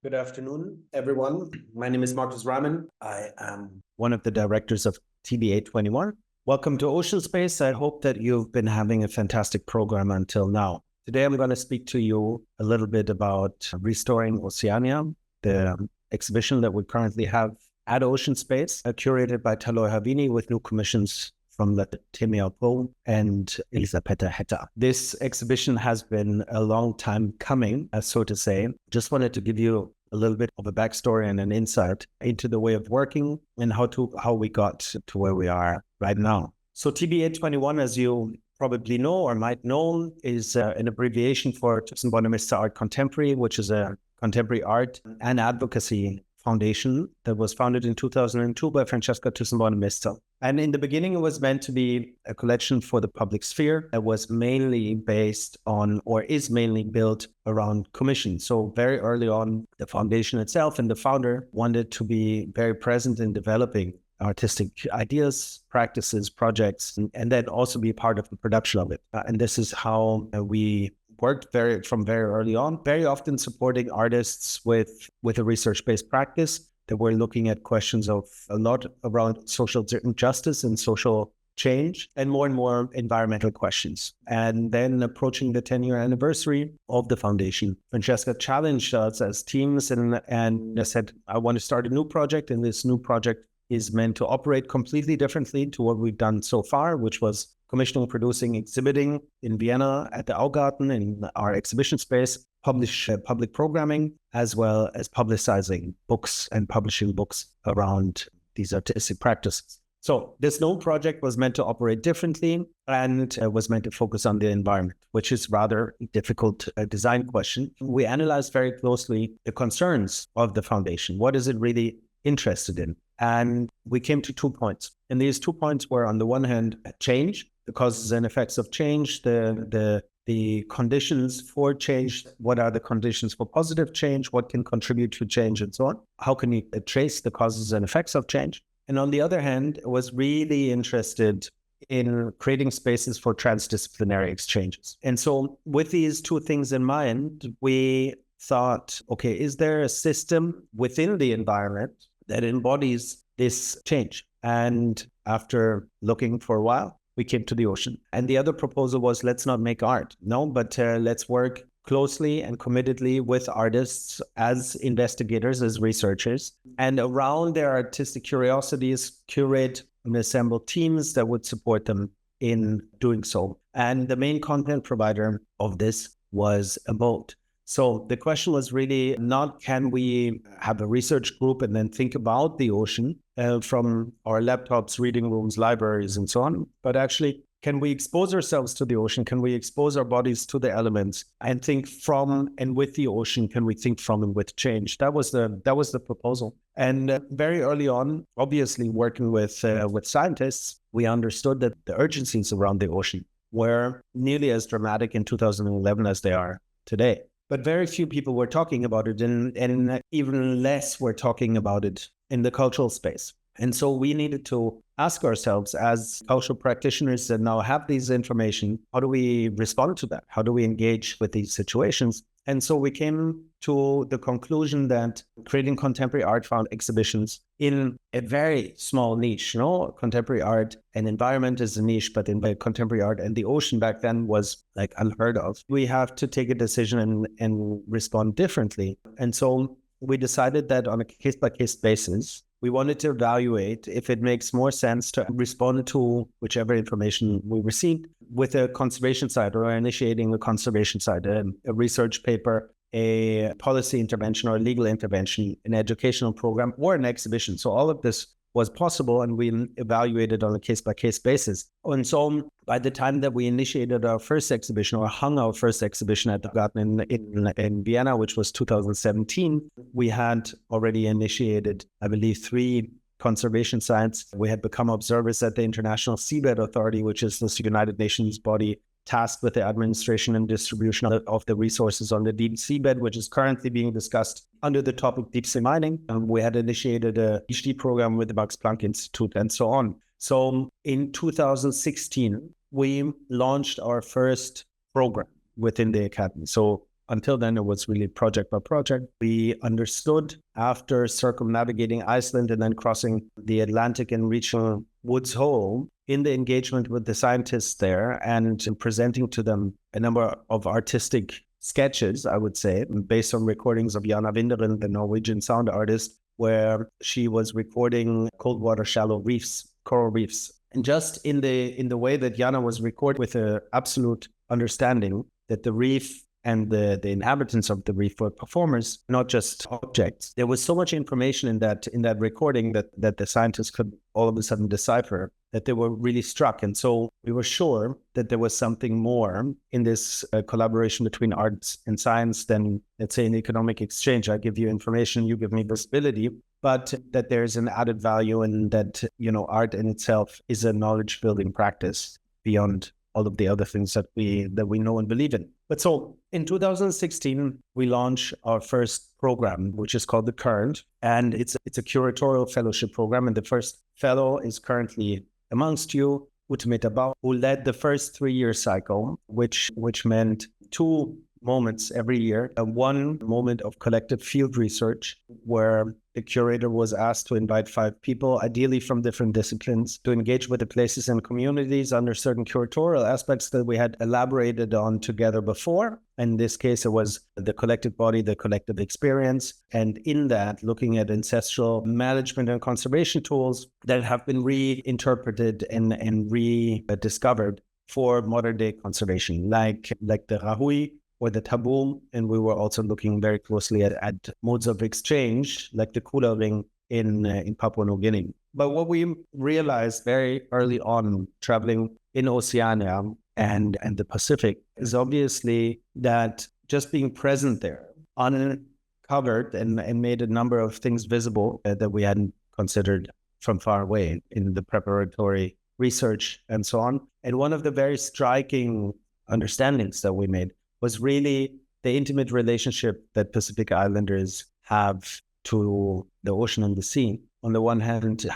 Good afternoon, everyone. My name is Markus Rahman. I am one of the directors of TBA21. Welcome to Ocean Space. I hope that you've been having a fantastic program until now. Today, I'm going to speak to you a little bit about Restoring Oceania, the exhibition that we currently have at Ocean Space, curated by Taloy Havini with new commissions from Timea Poe and Elisabetta Hetta. This exhibition has been a long time coming, so to say. Just wanted to give you a little bit of a backstory and an insight into the way of working and how we got to where we are right now. So TBA21, as you probably know or might know, is an abbreviation for 𝙀𝙀𝙀 Art Contemporary, which is a contemporary art and advocacy foundation that was founded in 2002 by Francesca 𝙀𝙀𝙀. And in the beginning, it was meant to be a collection for the public sphere that was mainly based on, or is mainly built around commission. So very early on, the foundation itself and the founder wanted to be very present in developing artistic ideas, practices, projects, and then also be part of the production of it. And this is how we worked from very early on, very often supporting artists with a research-based practice that we're looking at questions of a lot around social justice and social change, and more environmental questions. And then approaching the 10-year anniversary of the foundation, Francesca challenged us as teams and said, I want to start a new project, and this new project is meant to operate completely differently to what we've done so far, which was commissioning, producing, exhibiting in Vienna at the Augarten in our exhibition space, publish public programming, as well as publicizing books and publishing books around these artistic practices. So this new project was meant to operate differently and was meant to focus on the environment, which is rather a difficult design question. We analyzed very closely the concerns of the foundation. What is it really interested in? And we came to 2 points. And these 2 points were, on the one hand, change, the causes and effects of change, the conditions for change, what are the conditions for positive change, what can contribute to change, and so on. How can you trace the causes and effects of change? And on the other hand, was really interested in creating spaces for transdisciplinary exchanges. And so with these two things in mind, we thought, okay, is there a system within the environment that embodies this change? And after looking for a while, we came to the ocean. And the other proposal was, let's not make art, no, but let's work closely and committedly with artists as investigators, as researchers, and around their artistic curiosities, curate and assemble teams that would support them in doing so. And the main content provider of this was a boat. So the question was really not, can we have a research group and then think about the ocean from our laptops, reading rooms, libraries, and so on, but actually, can we expose ourselves to the ocean? Can we expose our bodies to the elements and think from and with the ocean? Can we think from and with change? That was the proposal. And very early on, obviously working with scientists, we understood that the urgencies around the ocean were nearly as dramatic in 2011 as they are today. But very few people were talking about it, and even less were talking about it in the cultural space. And so we needed to ask ourselves, as cultural practitioners that now have these information, how do we respond to that? How do we engage with these situations? And so we came to the conclusion that creating contemporary art found exhibitions in a very small niche. You know, contemporary art and environment is a niche, but in contemporary art and the ocean back then was like unheard of. We have to take a decision and respond differently. And so we decided that on a case-by-case basis, we wanted to evaluate if it makes more sense to respond to whichever information we received with a conservation side or initiating a conservation side, a research paper, a policy intervention or a legal intervention, an educational program, or an exhibition. So all of this was possible, and we evaluated on a case-by-case basis. And so by the time that we initiated our first exhibition or hung our first exhibition at the Garten in Vienna, which was 2017, we had already initiated, I believe, 3 conservation sites. We had become observers at the International Seabed Authority, which is this United Nations body tasked with the administration and distribution of the resources on the deep seabed, which is currently being discussed under the topic deep sea mining. We had initiated a PhD program with the Max Planck Institute and so on. So in 2016, we launched our first program within the Academy. So until then, it was really project by project. We understood, after circumnavigating Iceland and then crossing the Atlantic and reaching Woods Hole, in the engagement with the scientists there and presenting to them a number of artistic sketches, I would say, based on recordings of Jana Winderin, the Norwegian sound artist, where she was recording cold water shallow reefs, coral reefs. And just in the way that Jana was recorded, with an absolute understanding that the reef and the inhabitants of the reef were performers, not just objects. There was so much information in that recording that the scientists could all of a sudden decipher, that they were really struck. And so we were sure that there was something more in this collaboration between arts and science than, let's say, an economic exchange. I give you information, you give me visibility, but that there's an added value, and that, you know, art in itself is a knowledge building practice beyond all of the other things that we know and believe in. But so in 2016, we launched our first program, which is called The Current, and it's a curatorial fellowship program. And the first fellow is currently amongst you, 𝙀𝙫𝙚𝙧𝙮, who led the first 3-year cycle, which meant 2 moments every year. One moment of collective field research, where the curator was asked to invite 5 people, ideally from different disciplines, to engage with the places and communities under certain curatorial aspects that we had elaborated on together before. In this case, it was the collective body, the collective experience, and in that, looking at ancestral management and conservation tools that have been reinterpreted and rediscovered for modern day conservation, like the rahui or the taboo. And we were also looking very closely at modes of exchange, like the kula ring in Papua New Guinea. But what we realized very early on, traveling in Oceania and the Pacific, is obviously that just being present there uncovered and made a number of things visible that we hadn't considered from far away in the preparatory research and so on. And one of the very striking understandings that we made was really the intimate relationship that Pacific Islanders have to the ocean and the sea. on the one hand,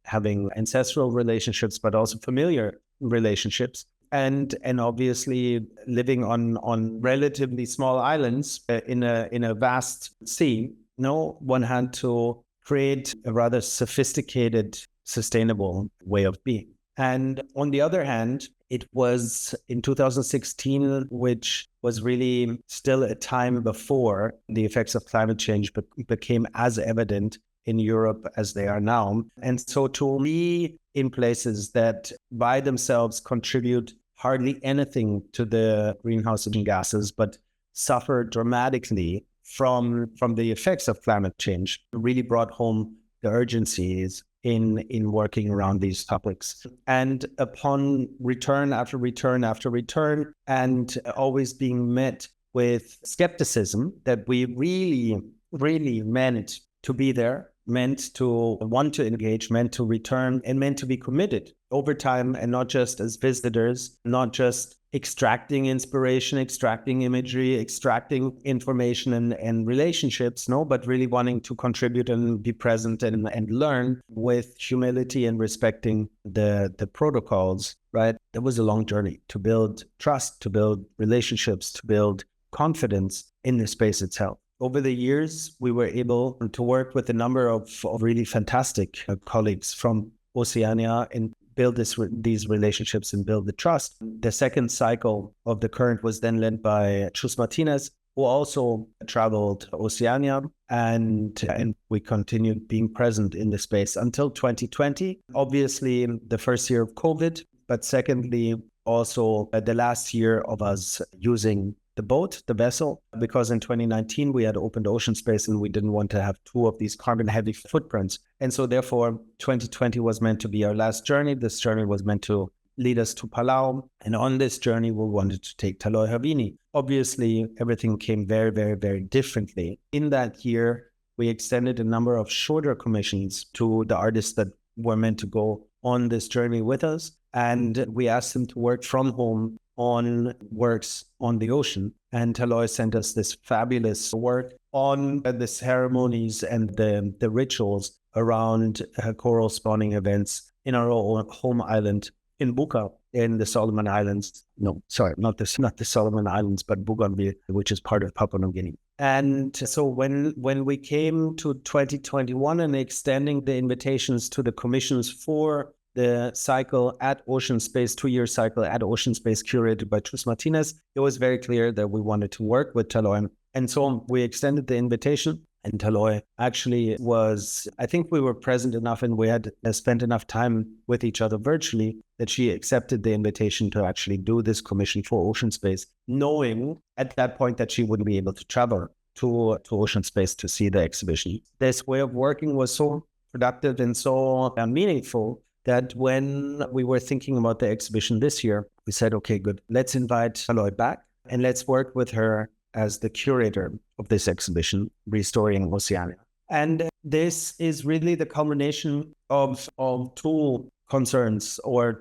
having ancestral relationships, but also familiar relationships. And obviously living on relatively small islands in a vast sea, one had to create a rather sophisticated, sustainable way of being. And on the other hand, it was in 2016, which was really still a time before the effects of climate change became as evident in Europe as they are now. And so to be in places that by themselves contribute hardly anything to the greenhouse gases, but suffer dramatically from the effects of climate change, really brought home the urgencies in working around these topics. And upon return after return after return, and always being met with skepticism that we really, really meant to be there, meant to want to engage, meant to return, and meant to be committed over time, and not just as visitors, not just extracting inspiration, extracting imagery, extracting information and relationships, but really wanting to contribute and be present and learn with humility and respecting the protocols, right? It was a long journey to build trust, to build relationships, to build confidence in the space itself. Over the years, we were able to work with a number of really fantastic colleagues from Oceania and build these relationships and build the trust. The second cycle of the current was then led by Chus Martinez, who also traveled Oceania, and we continued being present in the space until 2020. Obviously, the first year of COVID, but secondly, also the last year of us using the boat, the vessel, because in 2019 we had opened ocean space and we didn't want to have two of these carbon heavy footprints. And so therefore 2020 was meant to be our last journey. This journey was meant to lead us to Palau. And on this journey, we wanted to take Taloi Havini. Obviously, everything came very, very, very differently. In that year, we extended a number of shorter commissions to the artists that were meant to go on this journey with us. And we asked them to work from home on works on the ocean. And Taloi sent us this fabulous work on the ceremonies and the rituals around coral spawning events in our own home island in Buka, in the Solomon Islands. No, sorry, not the Solomon Islands, but Bougainville, which is part of Papua New Guinea. And so when we came to 2021 and extending the invitations to the commissions for the cycle at Ocean Space, 2-year cycle at Ocean Space curated by Chus Martinez, it was very clear that we wanted to work with Taloi. And so we extended the invitation, and Taloi actually was, I think we were present enough and we had spent enough time with each other virtually that she accepted the invitation to actually do this commission for Ocean Space, knowing at that point that she wouldn't be able to travel to Ocean Space to see the exhibition. This way of working was so productive and so meaningful that when we were thinking about the exhibition this year, we said, okay, good, let's invite Taloi back and let's work with her as the curator of this exhibition, Restoring Oceania. And this is really the culmination of two concerns. On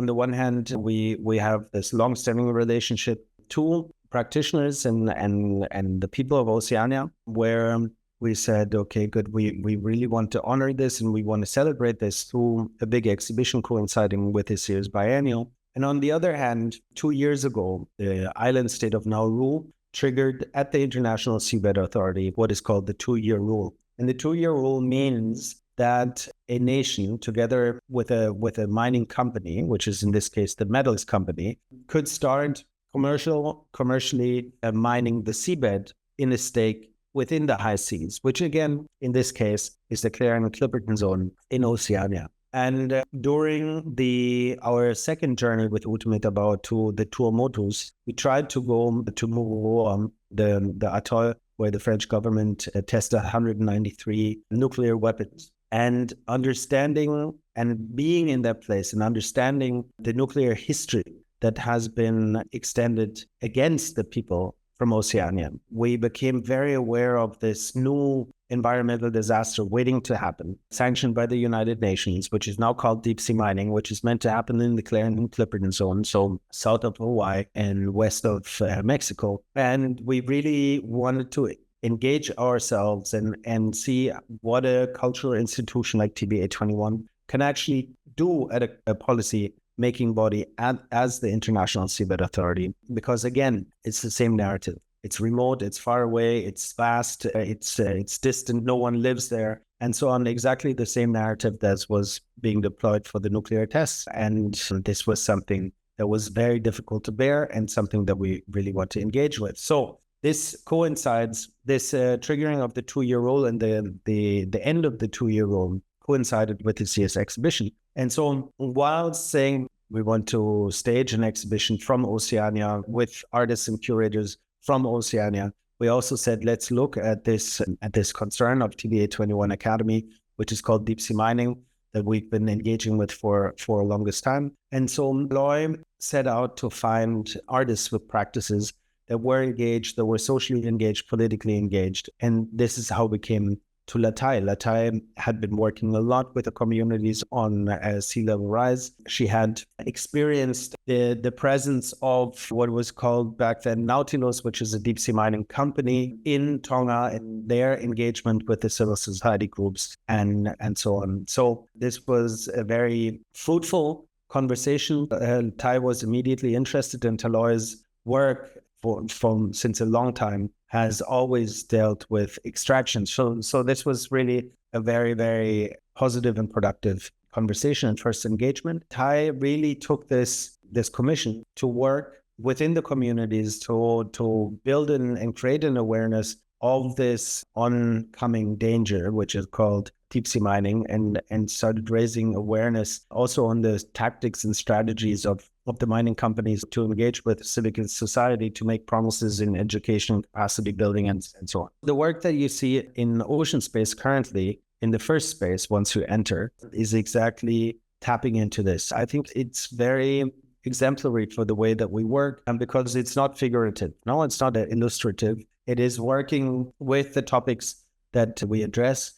the one hand, we have this long-standing relationship to practitioners and the people of Oceania, where we said, okay, good, we really want to honor this and we want to celebrate this through a big exhibition coinciding with this year's biennial. And on the other hand, 2 years ago, the island state of Nauru triggered at the International Seabed Authority what is called the 2-year rule. And the 2-year rule means that a nation, together with a mining company, which is in this case the metals company, could start commercially mining the seabed in a stake within the high seas, which again, in this case, is the 𝙈𝙤𝙪𝙘𝙀 zone in Oceania. And during our second journey with 𝙀𝙀𝙭𝙀 to the Tuamotus, we tried to go to Mururoa, the atoll where the French government tested 193 nuclear weapons. And understanding and being in that place and understanding the nuclear history that has been extended against the people from Oceania, we became very aware of this new environmental disaster waiting to happen, sanctioned by the United Nations, which is now called deep sea mining, which is meant to happen in the 𝙈𝙤𝙪𝙘𝙀𝙀 zone, so south of Hawaii and west of Mexico. And we really wanted to engage ourselves and see what a cultural institution like TBA21 can actually do at a policy making body as the International Seabed Authority. Because again, it's the same narrative. It's remote, it's far away, it's vast, it's distant, no one lives there, and so on. Exactly the same narrative that was being deployed for the nuclear tests. And this was something that was very difficult to bear and something that we really want to engage with. So this coincides, this triggering of the 2-year rule and the end of the 2-year rule coincided with the CS exhibition. And so while saying we want to stage an exhibition from Oceania with artists and curators from Oceania, we also said, let's look at this concern of TBA21 Academy, which is called deep sea mining, that we've been engaging with for a longest time. And so Loy set out to find artists with practices that were engaged, that were socially engaged, politically engaged. And this is how we came to 𝙁𝙗. 𝙁𝙗 had been working a lot with the communities on sea level rise. She had experienced the presence of what was called back then Nautilus, which is a deep sea mining company in Tonga, and their engagement with the civil society groups and so on. So this was a very fruitful conversation. 𝙁𝙗 was immediately interested in Taloy's work since a long time, has always dealt with extraction. So this was really a very, very positive and productive conversation and first engagement. 𝙁𝙗 really took this commission to work within the communities to build and create an awareness of this oncoming danger, which is called deep sea mining, and started raising awareness also on the tactics and strategies of the mining companies to engage with civic society, to make promises in education, capacity building, and so on. The work that you see in ocean space currently, in the first space, once you enter, is exactly tapping into this. I think it's very exemplary for the way that we work, and because it's not figurative. No, it's not illustrative. It is working with the topics that we address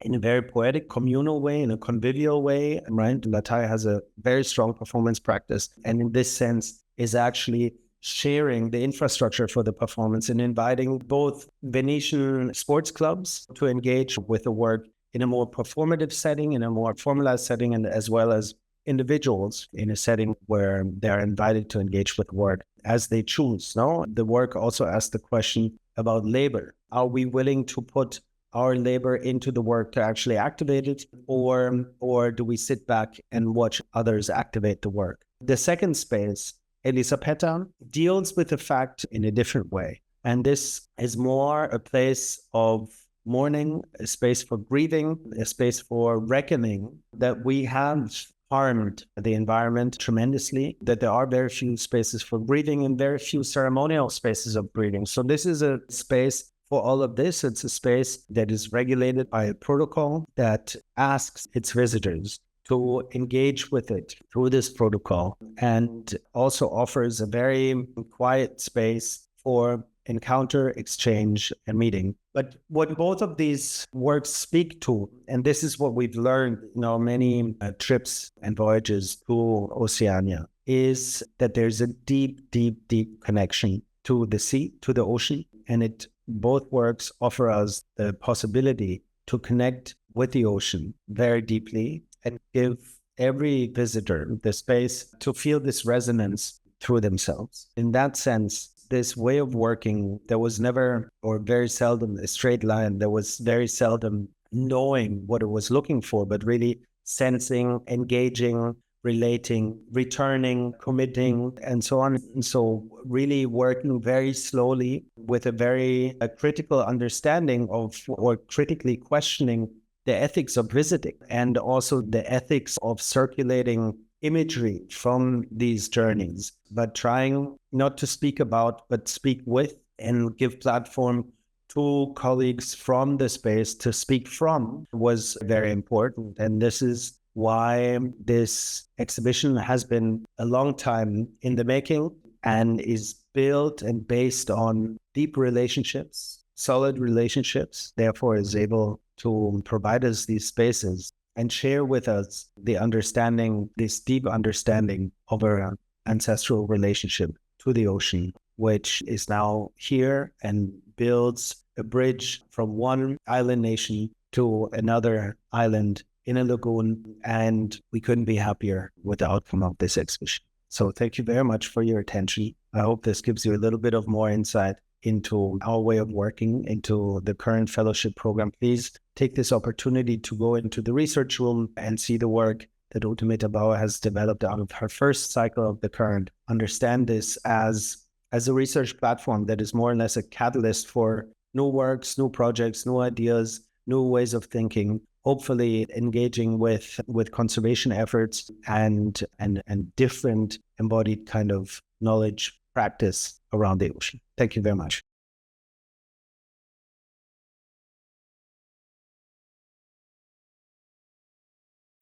in a very poetic, communal way, in a convivial way, right? 𝙁𝙗 has a very strong performance practice, and in this sense is actually sharing the infrastructure for the performance and inviting both Venetian sports clubs to engage with the work in a more performative setting, in a more formalized setting, and as well as individuals in a setting where they're invited to engage with work as they choose. No, the work also asks the question about labor. Are we willing to put our labor into the work to actually activate it, or do we sit back and watch others activate the work? The second space, Elisapetta, deals with the fact in a different way. And this is more a place of mourning, a space for grieving, a space for reckoning that we have harmed the environment tremendously, that there are very few spaces for grieving and very few ceremonial spaces of grieving. So this is a space for all of this. It's a space that is regulated by a protocol that asks its visitors to engage with it through this protocol, and also offers a very quiet space for encounter, exchange, and meeting. But what both of these works speak to, and this is what we've learned in our many trips and voyages to Oceania, is that there's a deep, deep, deep connection to the sea, to the ocean, and both works offer us the possibility to connect with the ocean very deeply and give every visitor the space to feel this resonance through themselves. In that sense, this way of working, there was never or very seldom a straight line. There was very seldom knowing what it was looking for, but really sensing, engaging, relating, returning, committing, and so on. And so really working very slowly with a very critical understanding of, or critically questioning the ethics of visiting, and also the ethics of circulating imagery from these journeys, but trying not to speak about, but speak with and give platform to colleagues from the space to speak from was very important. And this is why this exhibition has been a long time in the making and is built and based on deep relationships, solid relationships, therefore is able to provide us these spaces and share with us the understanding, this deep understanding of our ancestral relationship to the ocean, which is now here and builds a bridge from one island nation to another island in a lagoon, and we couldn't be happier with the outcome of this exhibition. So thank you very much for your attention. I hope this gives you a little bit of more insight into our way of working, into the current fellowship program. Please take this opportunity to go into the research room and see the work that 𝙁𝙁𝙪 has developed out of her first cycle of the current. Understand this as a research platform that is more or less a catalyst for new works, new projects, new ideas, new ways of thinking, hopefully engaging with conservation efforts and different embodied kind of knowledge practice around the ocean. Thank you very much.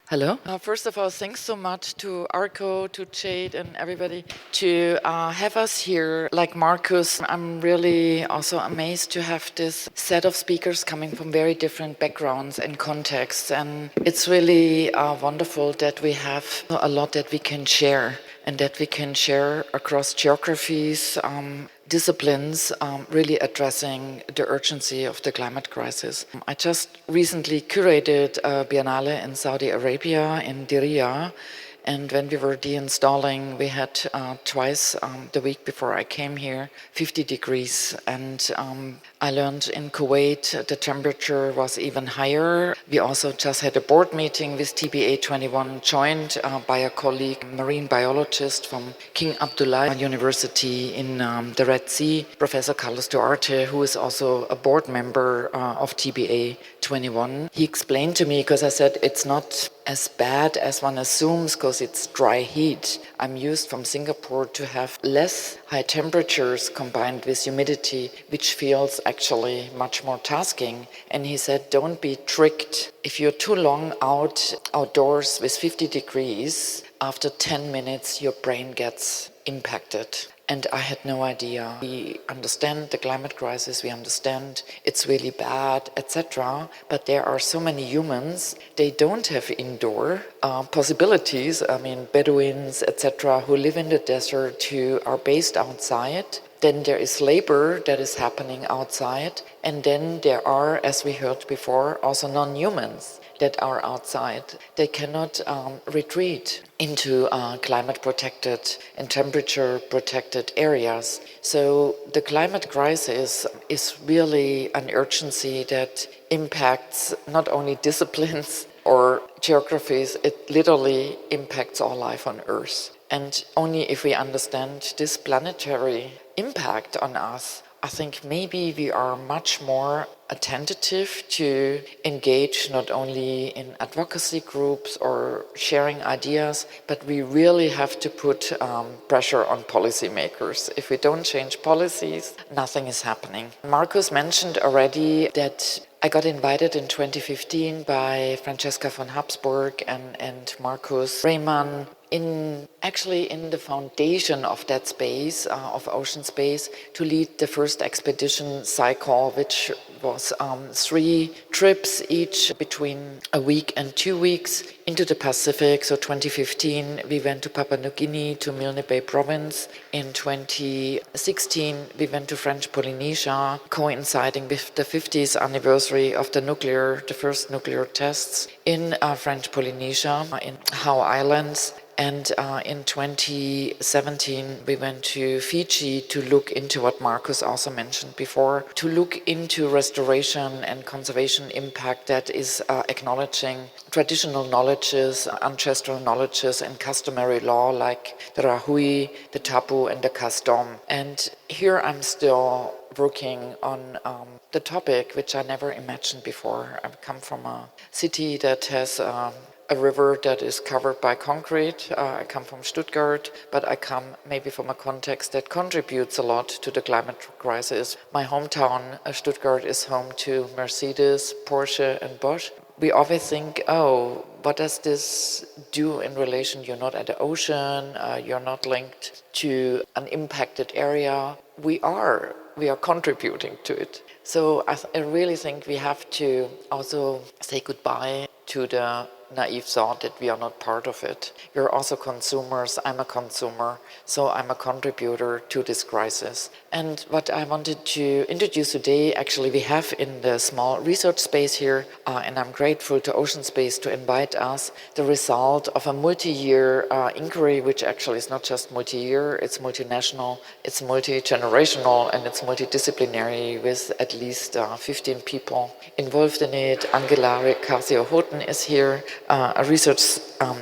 Hello. First of all, thanks so much to Arco, to Jade and everybody to have us here. Like Marcus, I'm really also amazed to have this set of speakers coming from very different backgrounds and contexts. And it's really wonderful that we have a lot that we can share and that we can share across geographies, disciplines, really addressing the urgency of the climate crisis. I just recently curated a Biennale in Saudi Arabia, in Diriyah, and when we were de-installing, we had twice the week before I came here, 50 degrees. And I learned in Kuwait the temperature was even higher. We also just had a board meeting with TBA21, joined by a colleague, marine biologist from King Abdullah University in the Red Sea, Professor Carlos Duarte, who is also a board member of TBA21. He explained to me, because I said it's not as bad as one assumes because it's dry heat. I'm used from Singapore to have less high temperatures combined with humidity, which feels actually much more tasking. And he said, don't be tricked. If you're too long outdoors with 50 degrees, after 10 minutes, your brain gets impacted. And I had no idea. We understand the climate crisis, we understand it's really bad, etc. But there are so many humans, they don't have indoor possibilities. I mean, Bedouins, etc., who live in the desert, who are based outside. Then there is labor that is happening outside. And then there are, as we heard before, also non-humans that are outside. They cannot retreat into climate-protected and temperature-protected areas. So the climate crisis is really an urgency that impacts not only disciplines or geographies, it literally impacts all life on Earth. And only if we understand this planetary impact on us, I think maybe we are much more attentive to engage not only in advocacy groups or sharing ideas, but we really have to put pressure on policymakers. If we don't change policies, nothing is happening. Marcus mentioned already that I got invited in 2015 by Francesca von Habsburg and Markus Rehmann in the foundation of that space, of ocean space, to lead the first expedition cycle, which was 3 trips each between a week and 2 weeks into the Pacific. So 2015, we went to Papua New Guinea, to Milne Bay province. In 2016, we went to French Polynesia, coinciding with the 50th anniversary of the first nuclear tests in French Polynesia, in Howe Islands. And in 2017, we went to Fiji to look into what Marcus also mentioned before, to look into restoration and conservation impact that is acknowledging traditional knowledges, ancestral knowledges, and customary law like the 𝙈𝙭, the taboo, and the custom. And here I'm still working on the topic, which I never imagined before. I come from a city that has a river that is covered by concrete. I come from Stuttgart, but I come maybe from a context that contributes a lot to the climate crisis. My hometown, Stuttgart, is home to Mercedes, Porsche, and Bosch. We always think, oh, what does this do in relation? You're not at the ocean, you're not linked to an impacted area. We are contributing to it. So I really think we have to also say goodbye to the naive thought that we are not part of it. We're also consumers. I'm a consumer, so I'm a contributor to this crisis. And what I wanted to introduce today, actually we have in the small research space here, and I'm grateful to Ocean Space to invite us, the result of a multi-year inquiry, which actually is not just multi-year, it's multinational, it's multi-generational, and it's multidisciplinary with at least 15 people involved in it. 𝙈𝙤𝙪𝙗𝙀 is here, a research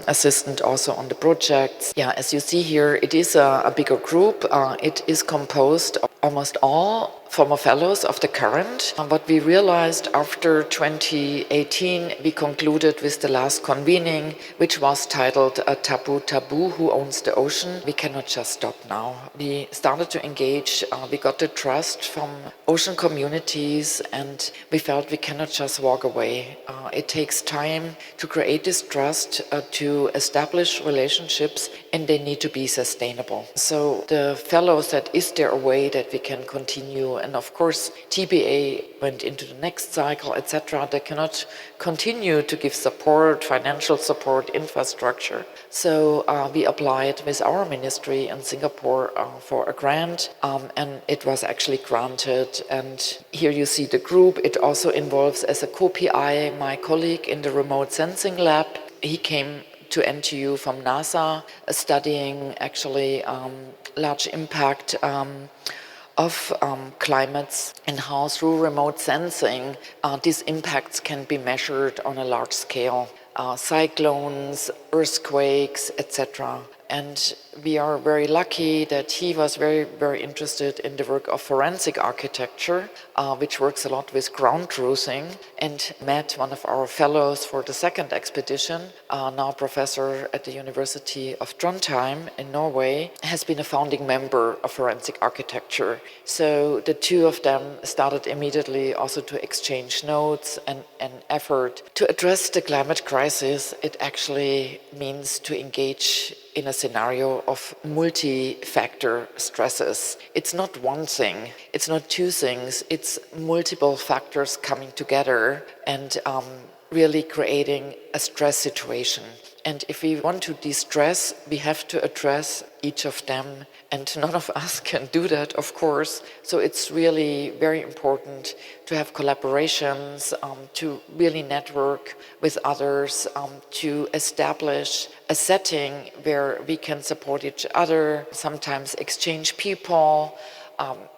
assistant also on the projects. Yeah, as you see here, it is a bigger group. It is composed of almost all former fellows of the current. What we realized after 2018, we concluded with the last convening, which was titled 𝙁𝙀𝙁𝙀, Who Owns the Ocean? We cannot just stop now. We started to engage, we got the trust from ocean communities, and we felt we cannot just walk away. It takes time to create this trust, to establish relationships, and they need to be sustainable. So the fellows said, is there a way that we can continue? And of course, TBA went into the next cycle, etc. They cannot continue to give support, financial support, infrastructure. So we applied with our ministry in Singapore for a grant, and it was actually granted. And here you see the group. It also involves as a co-PI my colleague in the remote sensing lab. He came to NTU from NASA, studying actually large impact of climates and how through remote sensing these impacts can be measured on a large scale. Cyclones, earthquakes, etc. And we are very lucky that he was very, very interested in the work of forensic architecture, which works a lot with ground truthing, and met one of our fellows for the second expedition, now professor at the University of Trondheim in Norway, has been a founding member of forensic architecture. So the two of them started immediately also to exchange notes and effort. To address the climate crisis, it actually means to engage in a scenario of multi-factor stresses. It's not one thing, it's not two things, it's multiple factors coming together and really creating a stress situation. And if we want to de-stress, we have to address each of them, and none of us can do that, of course. So it's really very important to have collaborations, to really network with others, to establish a setting where we can support each other, sometimes exchange people.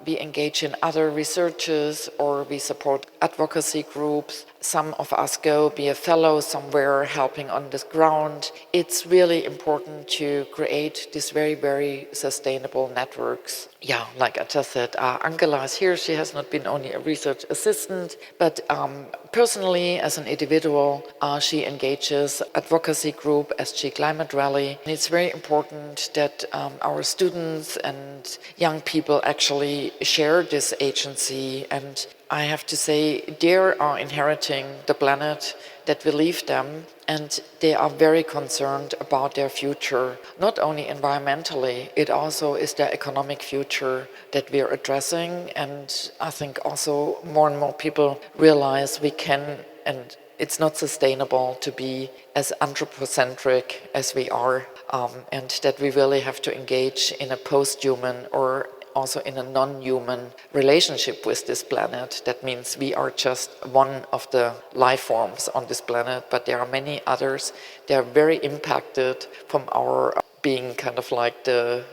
We engage in other researches, or we support advocacy groups. Some of us go be a fellow somewhere helping on the ground. It's really important to create these very, very sustainable networks. Yeah, like I just said, Angela is here. She has not been only a research assistant, but personally, as an individual, she engages advocacy group, SG Climate Rally. And it's very important that our students and young people actually share this agency, and I have to say, they are inheriting the planet that we leave them, and they are very concerned about their future, not only environmentally, it also is their economic future that we are addressing. And I think also more and more people realize we can, and it's not sustainable to be as anthropocentric as we are, and that we really have to engage in a post-human or also in a non-human relationship with this planet. That means we are just one of the life forms on this planet, but there are many others. They are very impacted from our being kind of like the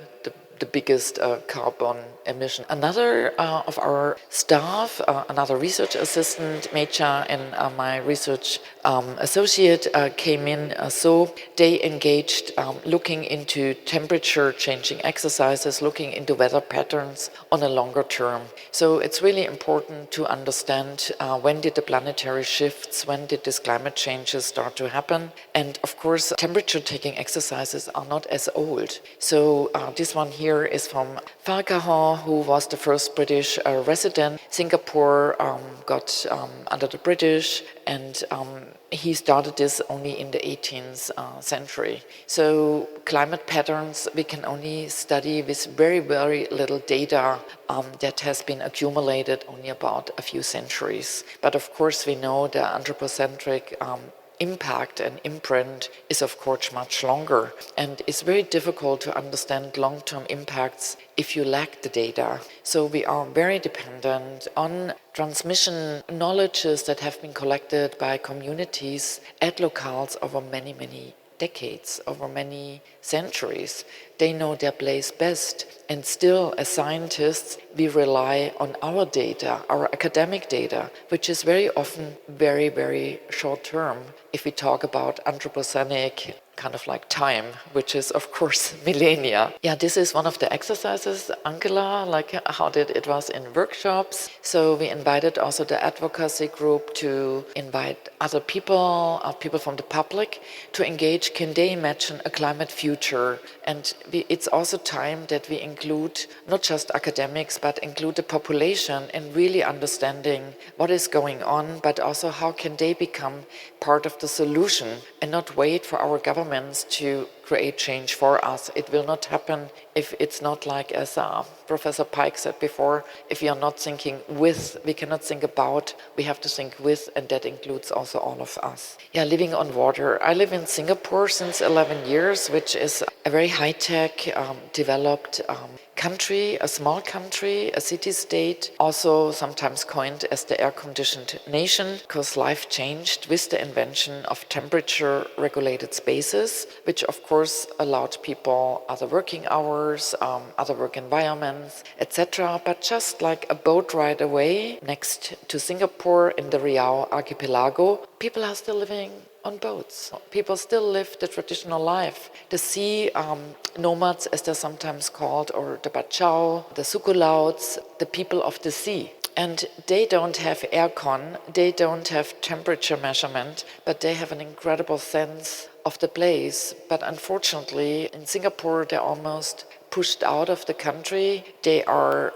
biggest carbon emission. Another of our staff, another research assistant, Mecha, and my research associate came in. So they engaged looking into temperature changing exercises, looking into weather patterns on a longer term. So it's really important to understand when did the planetary shifts, when did these climate changes start to happen. And of course, temperature taking exercises are not as old. So this one here is from Farquhar, who was the first British resident. Singapore got under the British, and he started this only in the 18th century. So climate patterns we can only study with very, very little data that has been accumulated only about a few centuries. But of course we know the anthropocentric impact and imprint is of course much longer, and it's very difficult to understand long-term impacts if you lack the data. So we are very dependent on transmission knowledges that have been collected by communities at locales over many decades, over many centuries. They know their place best, and still as scientists we rely on our data, our academic data, which is very often very short term if we talk about Anthropocenic kind of like time, which is of course millennia. Yeah, this is one of the exercises Angela how did it was in workshops. So we invited also the advocacy group to invite other people, people from the public, to engage. Can they imagine a climate future? And it's also time that we include not just academics but include the population in really understanding what is going on, but also how can they become part of the solution and not wait for our governments to create change for us. It will not happen if it's not like, as Professor Pike said before, if we are not thinking with, we cannot think about, we have to think with, and that includes also all of us. Yeah, living on water. I live in Singapore since 11 years, which is a very high-tech, developed country, a small country, a city-state, also sometimes coined as the air-conditioned nation, because life changed with the invention of temperature-regulated spaces, which of course allowed people other working hours, other work environments, etc. But just like a boat ride away next to Singapore in the Riau archipelago, people are still living on boats. People still live the traditional life. The sea nomads, as they're sometimes called, or the Bachao, the Sukulauts, the people of the sea. And they don't have aircon, they don't have temperature measurement, but they have an incredible sense of the place. But unfortunately, in Singapore, they're almost pushed out of the country. They are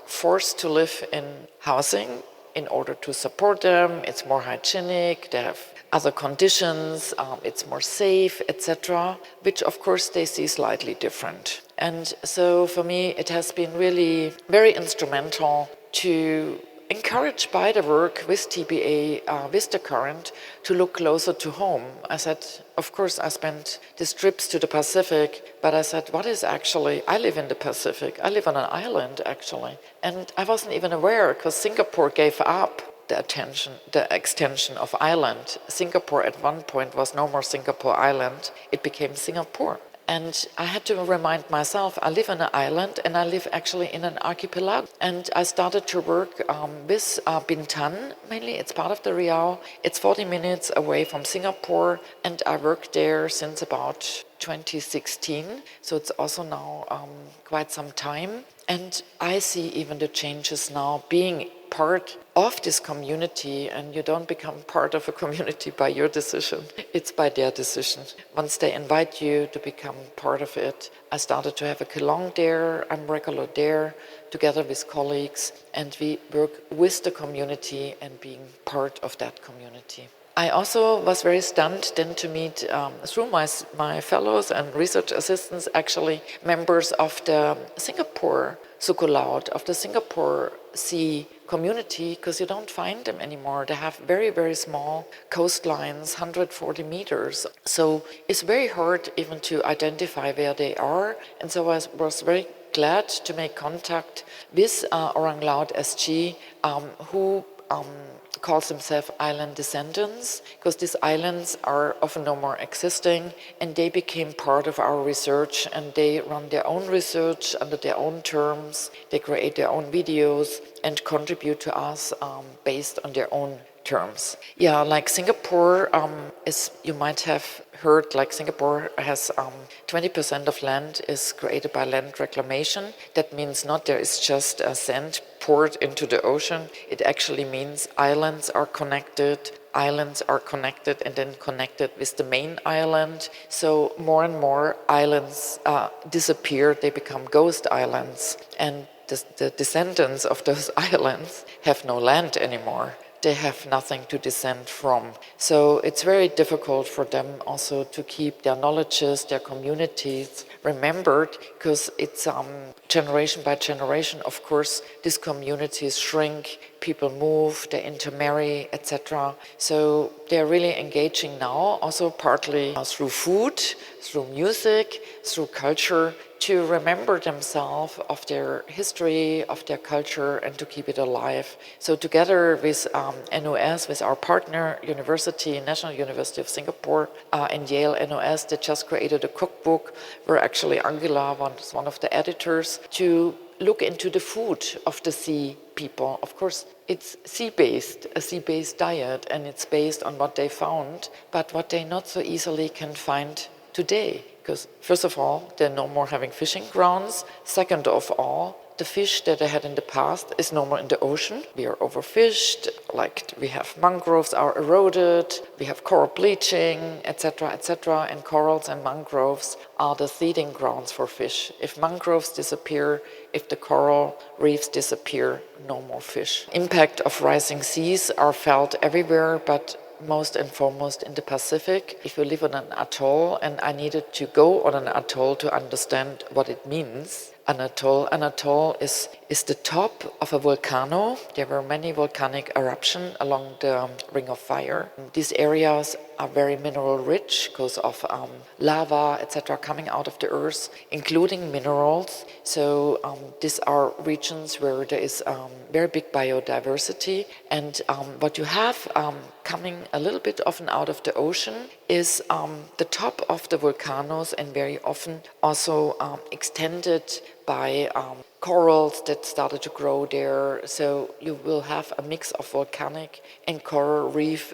forced to live in housing in order to support them. It's more hygienic, they have other conditions, it's more safe, etc., which of course they see slightly different. And so for me, it has been really very instrumental to encouraged by the work with TBA, with the current, to look closer to home. I said, of course, I spent these trips to the Pacific, but I said, what is actually, I live in the Pacific, I live on an island actually. And I wasn't even aware, because Singapore gave up the extension of island. Singapore at one point was no more Singapore Island, it became Singapore. And I had to remind myself, I live on an island and I live actually in an archipelago. And I started to work with Bintan, mainly it's part of the Riau. It's 40 minutes away from Singapore, and I worked there since about 2016. So it's also now quite some time. And I see even the changes now being part of this community, and you don't become part of a community by your decision, it's by their decision. Once they invite you to become part of it, I started to have a kelong there, I'm regular there, together with colleagues, and we work with the community and being part of that community. I also was very stunned then to meet, through my fellows and research assistants, actually members of the Singapore Sukulaut, of the Singapore Sea community, because you don't find them anymore. They have very, very small coastlines, 140 meters. So it's very hard even to identify where they are. And so I was very glad to make contact with Orang Laut SG, who calls themselves island descendants, because these islands are often no more existing, and they became part of our research, and they run their own research under their own terms. They create their own videos and contribute to us based on their own terms. Yeah, like Singapore, as you might have heard, like Singapore has 20% of land is created by land reclamation. That means not there is just a sand poured into the ocean. It actually means islands are connected and then connected with the main island. So more and more islands disappear, they become ghost islands. And the descendants of those islands have no land anymore. They have nothing to descend from. So it's very difficult for them also to keep their knowledges, their communities remembered, because it's generation by generation, of course, these communities shrink, people move, they intermarry, etc. So they're really engaging now, also partly through food, through music, through culture, to remember themselves of their history, of their culture, and to keep it alive. So together with NOS, with our partner university, National University of Singapore, and Yale NOS, they just created a cookbook where actually Angela was one of the editors to look into the food of the sea people. Of course, it's sea-based, a sea-based diet, and it's based on what they found, but what they not so easily can find today. Because first of all, they're no more having fishing grounds. Second of all, the fish that they had in the past is no more in the ocean. We are overfished, like we have mangroves are eroded, we have coral bleaching, etc., etc. And corals and mangroves are the feeding grounds for fish. If mangroves disappear, if the coral reefs disappear, no more fish. Impact of rising seas are felt everywhere, but most and foremost in the Pacific. If you live on an atoll, and I needed to go on an atoll to understand what it means. An atoll is the top of a volcano. There were many volcanic eruptions along the Ring of Fire. These areas are very mineral rich because of lava, etc., coming out of the earth, including minerals. So these are regions where there is very big biodiversity. And what you have coming a little bit often out of the ocean is the top of the volcanoes, and very often also extended by corals that started to grow there. So you will have a mix of volcanic and coral reef,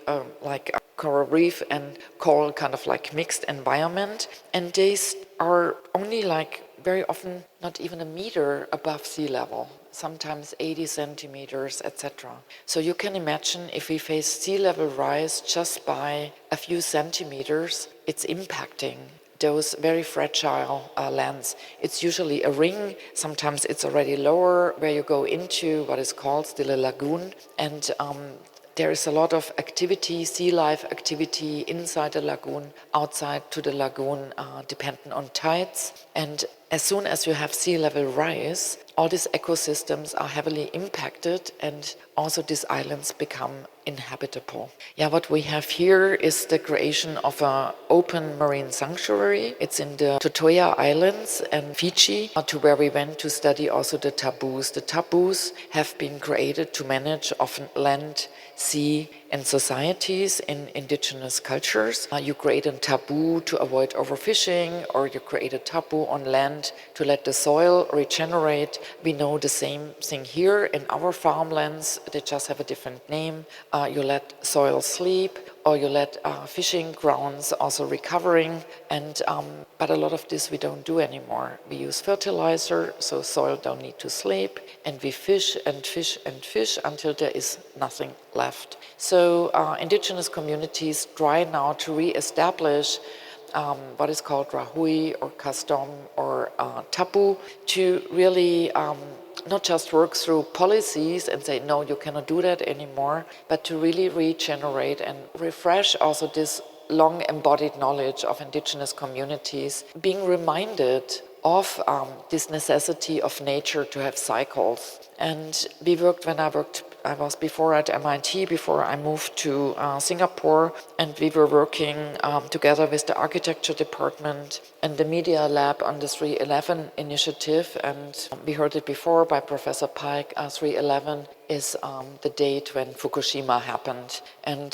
coral reef and coral kind of like mixed environment. And these are only like very often not even a meter above sea level, sometimes 80 centimeters, etc. So you can imagine if we face sea level rise just by a few centimeters, it's impacting those very fragile lands. It's usually a ring, sometimes it's already lower, where you go into what is called still a lagoon, and there is a lot of activity, sea life activity inside the lagoon, outside to the lagoon, dependent on tides. And as soon as you have sea level rise, all these ecosystems are heavily impacted, and also these islands become inhabitable. Yeah, what we have here is the creation of an open marine sanctuary. It's in the Totoya Islands and Fiji, to where we went to study also the taboos. The taboos have been created to manage often land, sea, and societies in indigenous cultures. You create a taboo to avoid overfishing, or you create a taboo on land to let the soil regenerate. We know the same thing here in our farmlands. They just have a different name. You let soil sleep, or you let fishing grounds also recovering, and but a lot of this we don't do anymore. We use fertilizer, so soil don't need to sleep, and we fish and fish and fish until there is nothing left. So indigenous communities try now to re-establish what is called rahui or custom or tabu, to really not just work through policies and say, no, you cannot do that anymore, but to really regenerate and refresh also this long embodied knowledge of indigenous communities, being reminded of this necessity of nature to have cycles. And I was before at MIT, before I moved to Singapore, and we were working together with the architecture department and the media lab on the 3/11 initiative. And we heard it before by Professor Pike. 3/11 is the date when Fukushima happened. And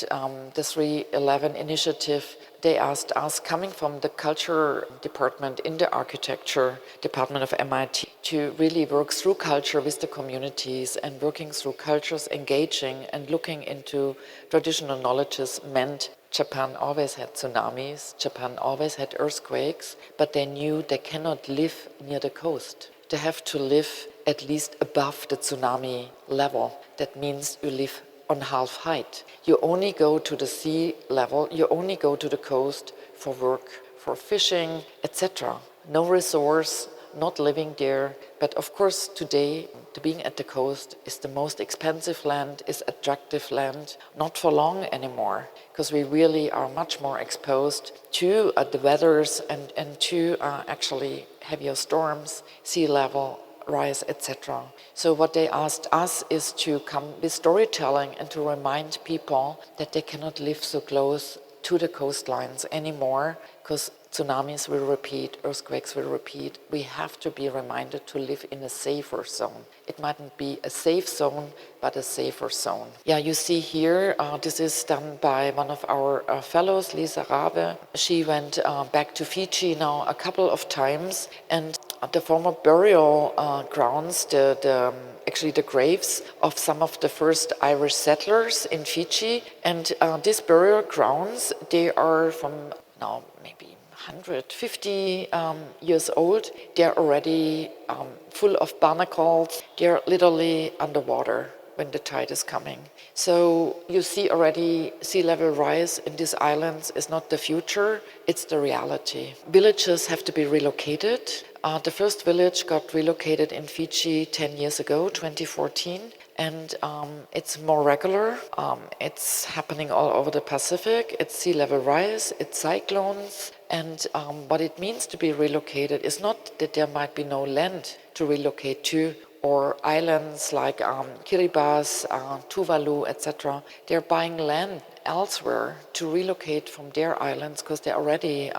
the 3/11 initiative, they asked us, coming from the culture department in the architecture department of MIT, to really work through culture with the communities, and working through cultures, engaging and looking into traditional knowledges meant Japan always had tsunamis, Japan always had earthquakes, but they knew they cannot live near the coast. They have to live at least above the tsunami level. That means you live on half height. You only go to the sea level, you only go to the coast for work, for fishing, etc. No resource, not living there. But of course today, being at the coast is the most expensive land, is attractive land, not for long anymore, because we really are much more exposed to the weathers and to actually heavier storms, sea level rice, etc. So what they asked us is to come with storytelling and to remind people that they cannot live so close to the coastlines anymore, because tsunamis will repeat, earthquakes will repeat. We have to be reminded to live in a safer zone. It mightn't be a safe zone, but a safer zone. Yeah, you see here, this is done by one of our fellows, Lisa Rabe. She went back to Fiji now a couple of times, and the former burial grounds, actually the graves of some of the first Irish settlers in Fiji. And these burial grounds, they are from now maybe 150 years old. They're already full of barnacles. They're literally underwater when the tide is coming. So you see already sea level rise in these islands is not the future, it's the reality. Villages have to be relocated. The first village got relocated in Fiji 10 years ago, 2014. And it's more regular. It's happening all over the Pacific. It's sea level rise, it's cyclones. And what it means to be relocated is not that there might be no land to relocate to, or islands like Kiribati, Tuvalu, etc. They're buying land elsewhere to relocate from their islands because they're already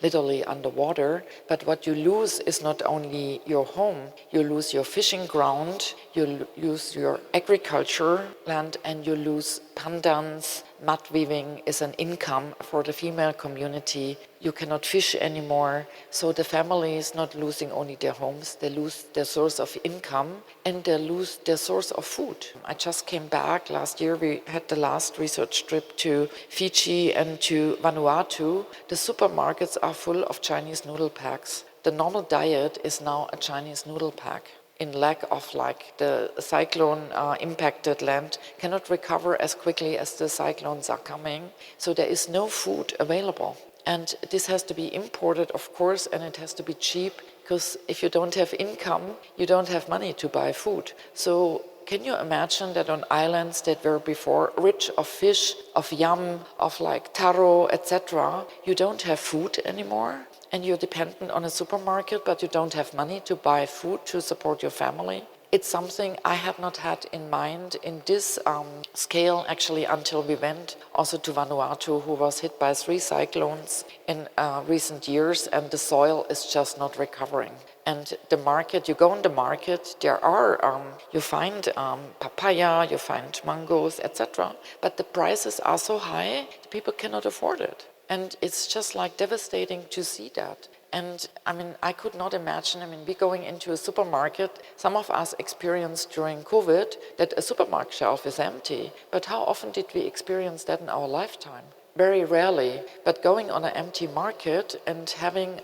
literally underwater. But what you lose is not only your home, you lose your fishing ground, you lose your agriculture land, and you lose pandans. Mud weaving is an income for the female community. You cannot fish anymore. So the family is not losing only their homes, they lose their source of income and they lose their source of food. I just came back last year. We had the last research trip to Fiji and to Vanuatu. The supermarkets are full of Chinese noodle packs. The normal diet is now a Chinese noodle pack. In lack of the cyclone impacted land cannot recover as quickly as the cyclones are coming. So there is no food available. And this has to be imported, of course, and it has to be cheap, because if you don't have income, you don't have money to buy food. So can you imagine that on islands that were before rich of fish, of yam, of taro, etc., you don't have food anymore? And you're dependent on a supermarket, but you don't have money to buy food to support your family. It's something I had not had in mind in this scale, actually, until we went also to Vanuatu, who was hit by 3 cyclones in recent years, and the soil is just not recovering. And the market, you go on the market, there are, you find papaya, you find mangoes, etc. But the prices are so high, the people cannot afford it. And it's just devastating to see that. And I could not imagine, we going into a supermarket, some of us experienced during COVID that a supermarket shelf is empty. But how often did we experience that in our lifetime? Very rarely. But going on an empty market and having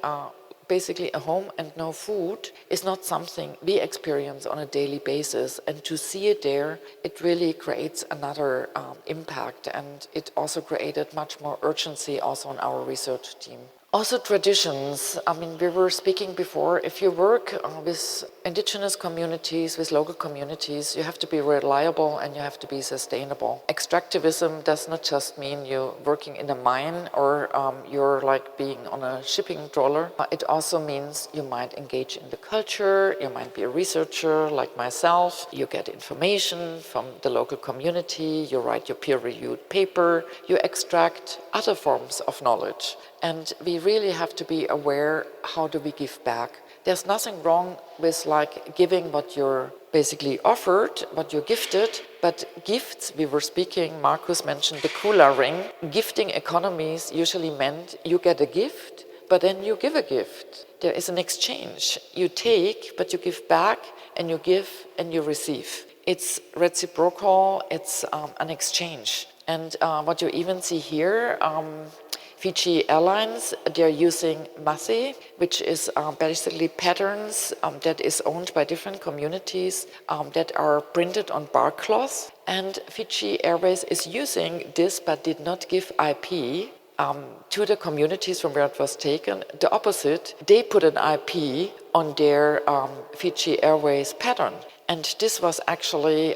basically a home and no food is not something we experience on a daily basis. And to see it there, it really creates another impact, and it also created much more urgency also on our research team. Also traditions. We were speaking before, if you work with indigenous communities, with local communities, you have to be reliable and you have to be sustainable. Extractivism does not just mean you're working in a mine or you're being on a shipping trawler. It also means you might engage in the culture, you might be a researcher like myself, you get information from the local community, you write your peer-reviewed paper, you extract other forms of knowledge. And we really have to be aware, how do we give back? There's nothing wrong with giving what you're basically offered, what you're gifted, but gifts, we were speaking, Marcus mentioned the Kula ring. Gifting economies usually meant you get a gift, but then you give a gift. There is an exchange. You take, but you give back, and you give and you receive. It's reciprocal, it's an exchange. And what you even see here, Fiji Airlines, they're using Masi, which is basically patterns that is owned by different communities that are printed on bark cloth. And Fiji Airways is using this, but did not give IP to the communities from where it was taken. The opposite, they put an IP on their Fiji Airways pattern. And this was actually,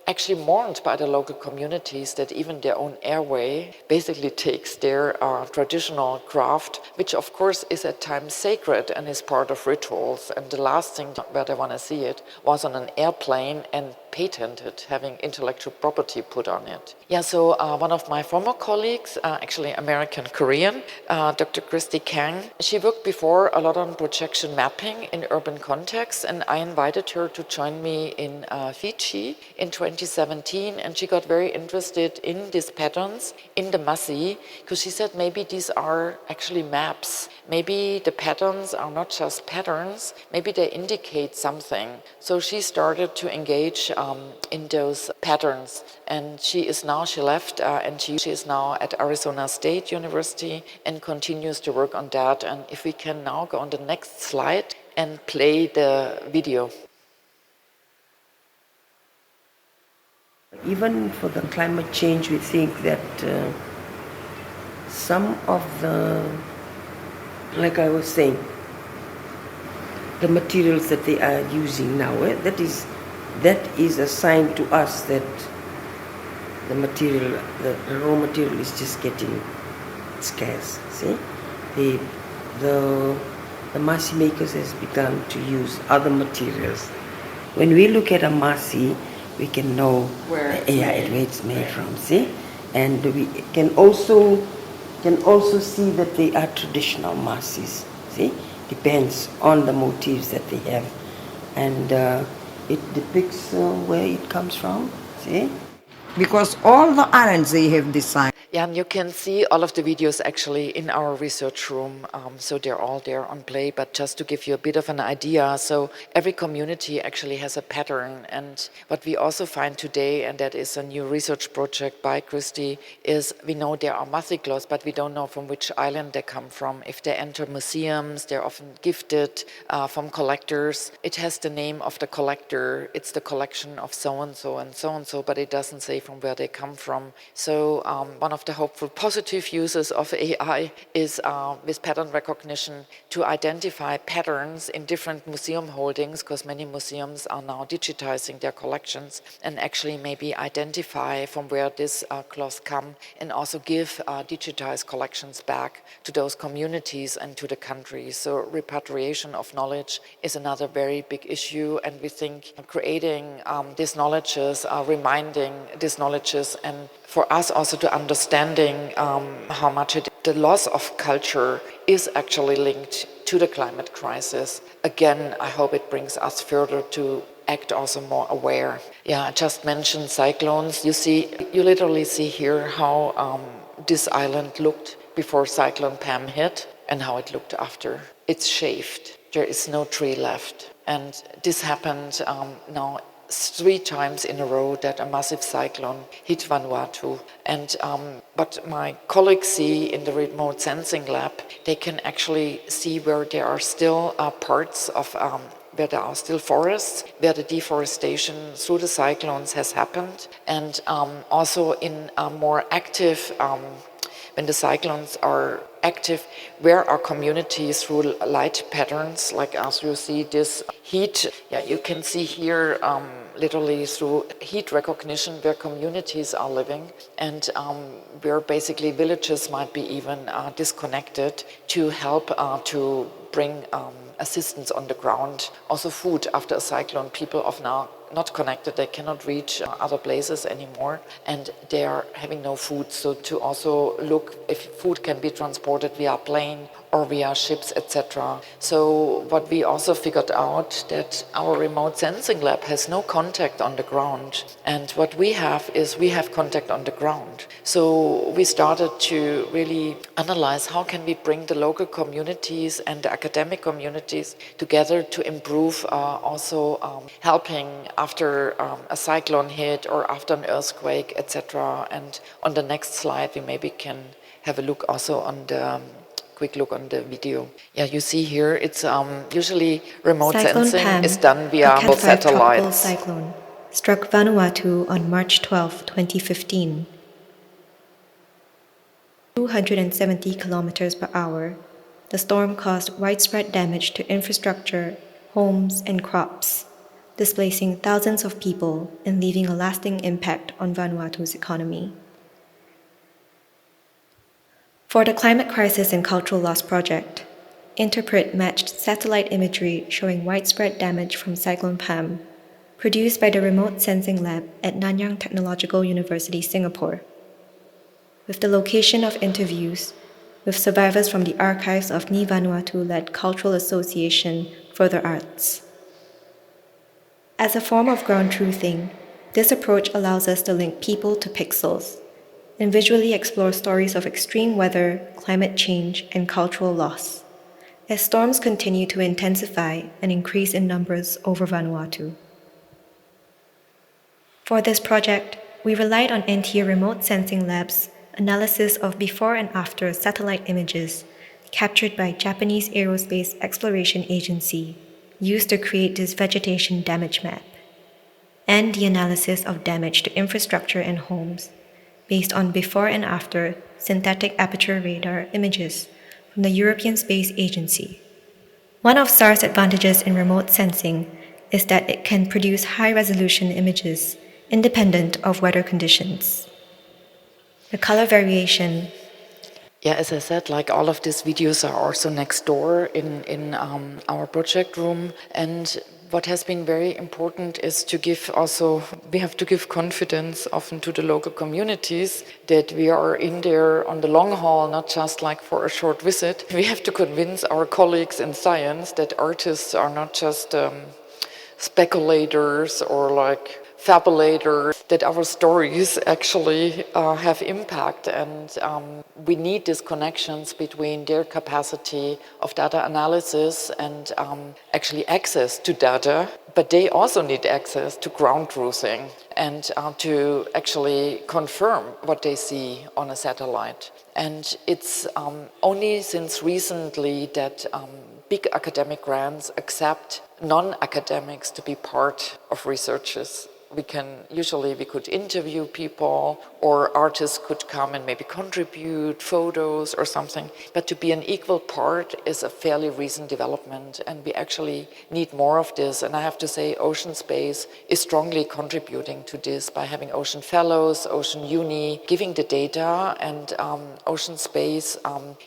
actually mourned by the local communities that even their own airway basically takes their traditional craft, which of course is at times sacred and is part of rituals. And the last thing where they want to see it was on an airplane and patented, having intellectual property put on it. Yeah, so one of my former colleagues, actually American-Korean, Dr. Christy Kang, she worked before a lot on projection mapping in urban contexts, and I invited her to join me in Fiji in 2017, and she got very interested in these patterns in the Masi, because she said maybe these are actually maps. Maybe the patterns are not just patterns, maybe they indicate something. So she started to engage in those patterns, and she left and she is now at Arizona State University and continues to work on that. And if we can now go on the next slide and play the video. Even for the climate change, we think that some of the, like I was saying, the materials that they are using now, that is a sign to us that the material, the raw material is just getting scarce. See, the Masi makers has begun to use other materials. When we look at a Masi, we can know where it's made from. See, and we can also see that they are traditional Masis. See, depends on the motifs that they have, and it depicts where it comes from. See, because all the islands they have designed. Yeah, and you can see all of the videos actually in our research room, so they're all there on play, but just to give you a bit of an idea, so every community actually has a pattern, and what we also find today, and that is a new research project by Christy, is we know there are mathiclos, but we don't know from which island they come from. If they enter museums, they're often gifted from collectors. It has the name of the collector, it's the collection of so-and-so and so-and-so, but it doesn't say from where they come from. So one of the hopeful positive uses of AI is with pattern recognition to identify patterns in different museum holdings, because many museums are now digitizing their collections, and actually maybe identify from where these cloths come, and also give digitized collections back to those communities and to the country. So repatriation of knowledge is another very big issue, and we think creating these knowledges, reminding these knowledges, and for us also to understanding how much the loss of culture is actually linked to the climate crisis. Again, I hope it brings us further to act also more aware. Yeah, I just mentioned cyclones. You literally see here how this island looked before Cyclone Pam hit and how it looked after. It's shaved. There is no tree left. And this happened now 3 times in a row that a massive cyclone hit Vanuatu. And what my colleagues see in the remote sensing lab, they can actually see where there are still parts of where there are still forests, where the deforestation through the cyclones has happened, and also in more active, when the cyclones are active, where are communities through light patterns, like as you see this heat. Yeah, you can see here literally through heat recognition where communities are living, and where basically villages might be even disconnected to help to bring assistance on the ground. Also food after a cyclone, people often are not connected, they cannot reach other places anymore, and they are having no food. So to also look if food can be transported via plane or via ships, etc. So what we also figured out, that our remote sensing lab has no contact on the ground, and what we have is we have contact on the ground. So we started to really analyze how can we bring the local communities and the academic communities together to improve also helping after a cyclone hit or after an earthquake, etc. And on the next slide we maybe can have a look also on the quick look on the video. Yeah, you see here it's usually remote Cyclone sensing Pam, is done via a Cat 5 tropical satellites. cyclone, struck Vanuatu on March 12, 2015. 270 kilometers per hour, the storm caused widespread damage to infrastructure, homes, and crops. displacing thousands of people and leaving a lasting impact on Vanuatu's economy. For the Climate Crisis and Cultural Loss project, Interpret matched satellite imagery showing widespread damage from Cyclone Pam, produced by the Remote Sensing Lab at Nanyang Technological University, Singapore, with the location of interviews with survivors from the archives of Ni Vanuatu-led Cultural Association for the Arts. As a form of ground truthing, this approach allows us to link people to pixels and visually explore stories of extreme weather, climate change, and cultural loss, as storms continue to intensify and increase in numbers over Vanuatu. For this project, we relied on NTU Remote Sensing Lab's analysis of before and after satellite images captured by Japanese Aerospace Exploration Agency used to create this vegetation damage map, and the analysis of damage to infrastructure and homes based on before and after synthetic aperture radar images from the European Space Agency. One of SAR's advantages in remote sensing is that it can produce high-resolution images independent of weather conditions. The color variation. Yeah, as I said, like all of these videos are also next door in our project room. And what has been very important is to give also, we have to give confidence often to the local communities that we are in there on the long haul, not just like for a short visit. We have to convince our colleagues in science that artists are not just speculators or like fabulators, that our stories actually have impact, and we need these connections between their capacity of data analysis and actually access to data, but they also need access to ground truthing and to actually confirm what they see on a satellite. And it's only since recently that big academic grants accept non-academics to be part of researches. We could interview people, or artists could come and maybe contribute photos or something, but to be an equal part is a fairly recent development, and we actually need more of this. And I have to say Ocean Space is strongly contributing to this by having Ocean Fellows, Ocean Uni, giving the data, and Ocean Space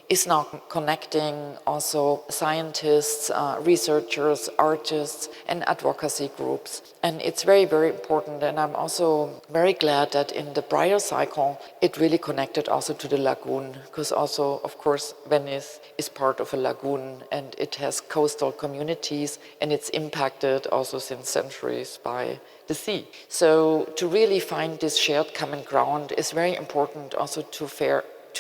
is now connecting also scientists, researchers, artists, and advocacy groups. And it's very, very important, and I'm also very glad that in the prior cycle it really connected also to the lagoon, because also, of course, Venice is part of a lagoon and it has coastal communities, and it's impacted also since centuries by the sea. So to really find this shared common ground is very important also to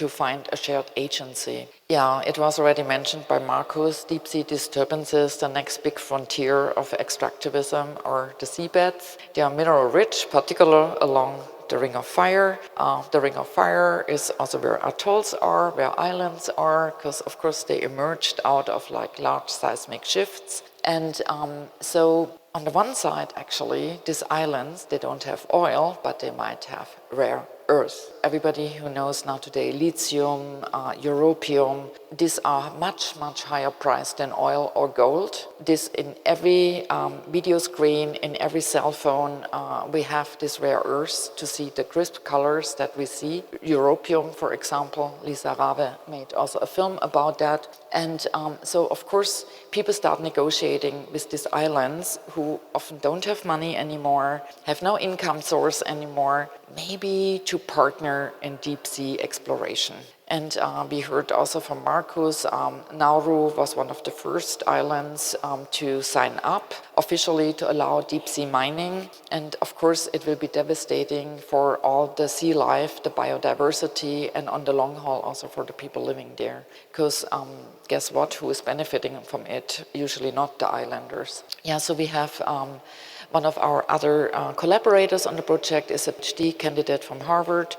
find a shared agency. Yeah, it was already mentioned by Marcus, deep sea disturbances, the next big frontier of extractivism, are the seabeds. They are mineral rich, particularly along the Ring of Fire. The Ring of Fire is also where atolls are, where islands are, because of course they emerged out of like large seismic shifts. And so on the one side, actually, these islands, they don't have oil, but they might have rare earth. Everybody who knows now today lithium, europium, these are much, much higher priced than oil or gold. This in every video screen, in every cell phone, we have this rare earth to see the crisp colors that we see. Europium, for example, Lisa Rabe made also a film about that. And so, of course, people start negotiating with these islands who often don't have money anymore, have no income source anymore, maybe to partner in deep sea exploration. And we heard also from Marcus, Nauru was one of the first islands to sign up officially to allow deep sea mining. And of course, it will be devastating for all the sea life, the biodiversity, and on the long haul also for the people living there. Because guess what? Who is benefiting from it? Usually not the islanders. Yeah, so we have one of our other collaborators on the project is a PhD candidate from Harvard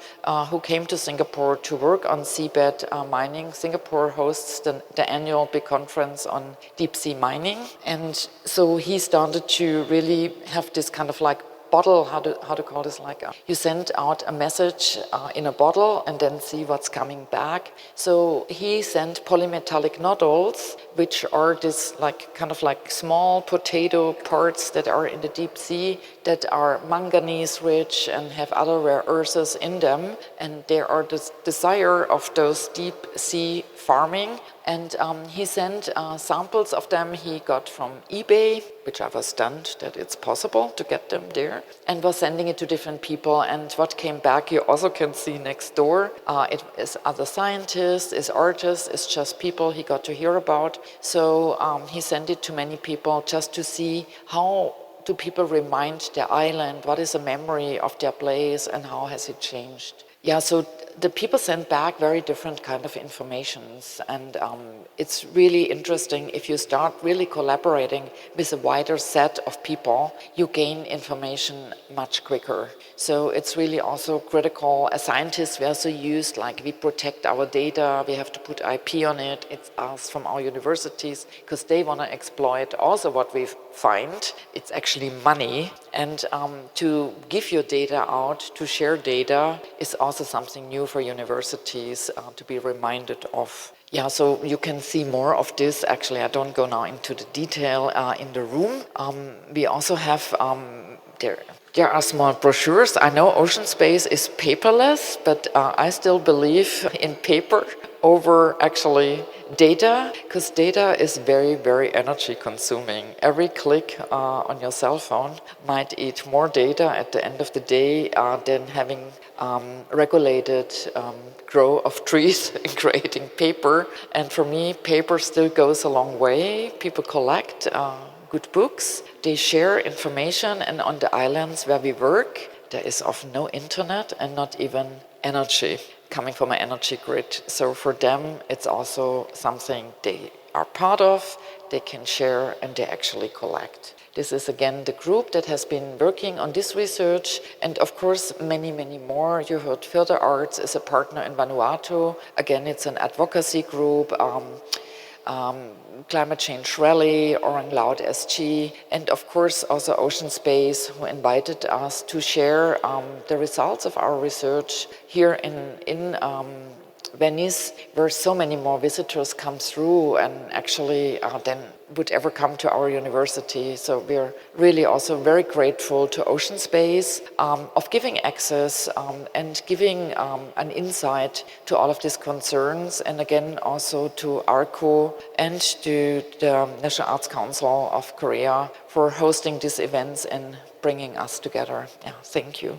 who came to Singapore to work on seabed mining. Singapore hosts the annual big conference on deep sea mining. And so he started to really have this kind of like bottle, how to call this, like you send out a message in a bottle and then see what's coming back. So he sent polymetallic nodules which are this kind of like small potato parts that are in the deep sea that are manganese rich and have other rare earths in them, and there are this desire of those deep sea farming. And he sent samples of them he got from eBay, which I was stunned that it's possible to get them there, and was sending it to different people. And what came back, you also can see next door. It is other scientists, is artists, it's just people he got to hear about. So he sent it to many people just to see how do people remind their island, what is a memory of their place, and how has it changed. Yeah, so the people sent back very different kind of informations, and it's really interesting. If you start really collaborating with a wider set of people, you gain information much quicker. So it's really also critical. As scientists, we also use, like, we protect our data, we have to put IP on it. It's us from our universities, because they want to exploit also what we find. It's actually money. And to give your data out, to share data, is also something new for universities to be reminded of. Yeah, so you can see more of this. Actually, I don't go now into the detail in the room. We also have, there are small brochures. I know Ocean Space is paperless, but I still believe in paper over actually data, because data is very, very energy consuming. Every click on your cell phone might eat more data at the end of the day than having regulated grow of trees and creating paper. And for me, paper still goes a long way. People collect good books, they share information, and on the islands where we work, there is often no internet and not even energy coming from an energy grid. So for them, it's also something they are part of, they can share, and they actually collect. This is again the group that has been working on this research, and of course many, many more. You heard Further Arts is a partner in Vanuatu. Again, it's an advocacy group. Climate Change Rally, 𝙈𝙤𝙪𝙣𝙙, and of course also Ocean Space, who invited us to share the results of our research here in Venice, where so many more visitors come through and actually then would ever come to our university. So we're really also very grateful to Ocean Space of giving access and giving an insight to all of these concerns, and again also to ARCO and to the National Arts Council of Korea for hosting these events and bringing us together. Yeah, thank you.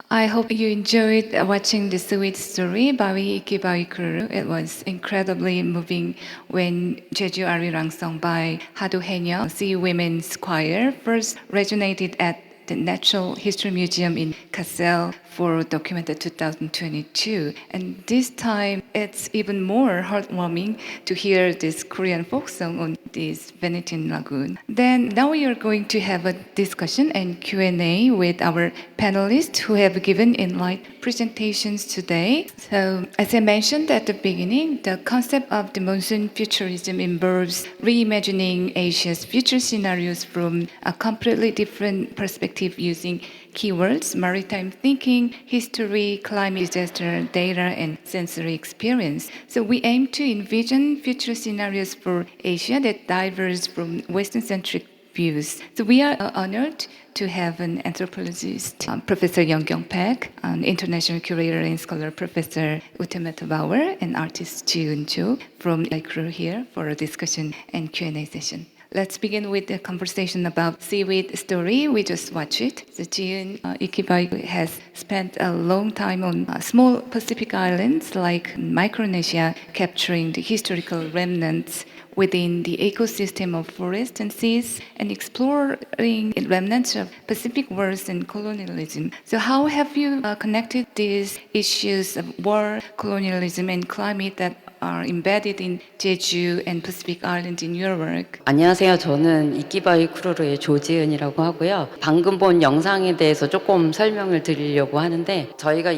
I hope you enjoyed watching the sweet story 바위 이끼 바위 크루. It was incredibly moving when 제주 아리랑성 by 하도해녀 Sea Women's Choir first resonated at the Natural History Museum in Kassel for Documented 2022. And this time, it's even more heartwarming to hear this Korean folk song on this Venetian lagoon. Then now we are going to have a discussion and Q&A with our panelists who have given enlightened presentations today. So as I mentioned at the beginning, the concept of the Monsoon Futurism involves reimagining Asia's future scenarios from a completely different perspective using keywords, maritime thinking, history, climate disaster, data, and sensory experience. So we aim to envision future scenarios for Asia that diverge from Western-centric views. So we are honored to have an anthropologist, Professor 𝙄𝙄𝙂, an international curator and scholar, Professor 𝙄𝙁𝙁𝙁, and artist 𝙀𝙫𝙭𝙀 from the crew here for a discussion and Q&A session. Let's begin with the conversation about seaweed story. We just watched it. So 𝙀𝙁𝙁𝙁 has spent a long time on small Pacific islands like Micronesia, capturing the historical remnants within the ecosystem of forests and seas and exploring remnants of Pacific wars and colonialism. So how have you connected these issues of war, colonialism, and climate that are embedded in Jeju and Pacific Islands in your work? 안녕하세요. 저는 이끼바위 크루르의 조지은이라고 하고요. 방금 본 영상에 대해서 조금 설명을 드리려고 하는데 저희가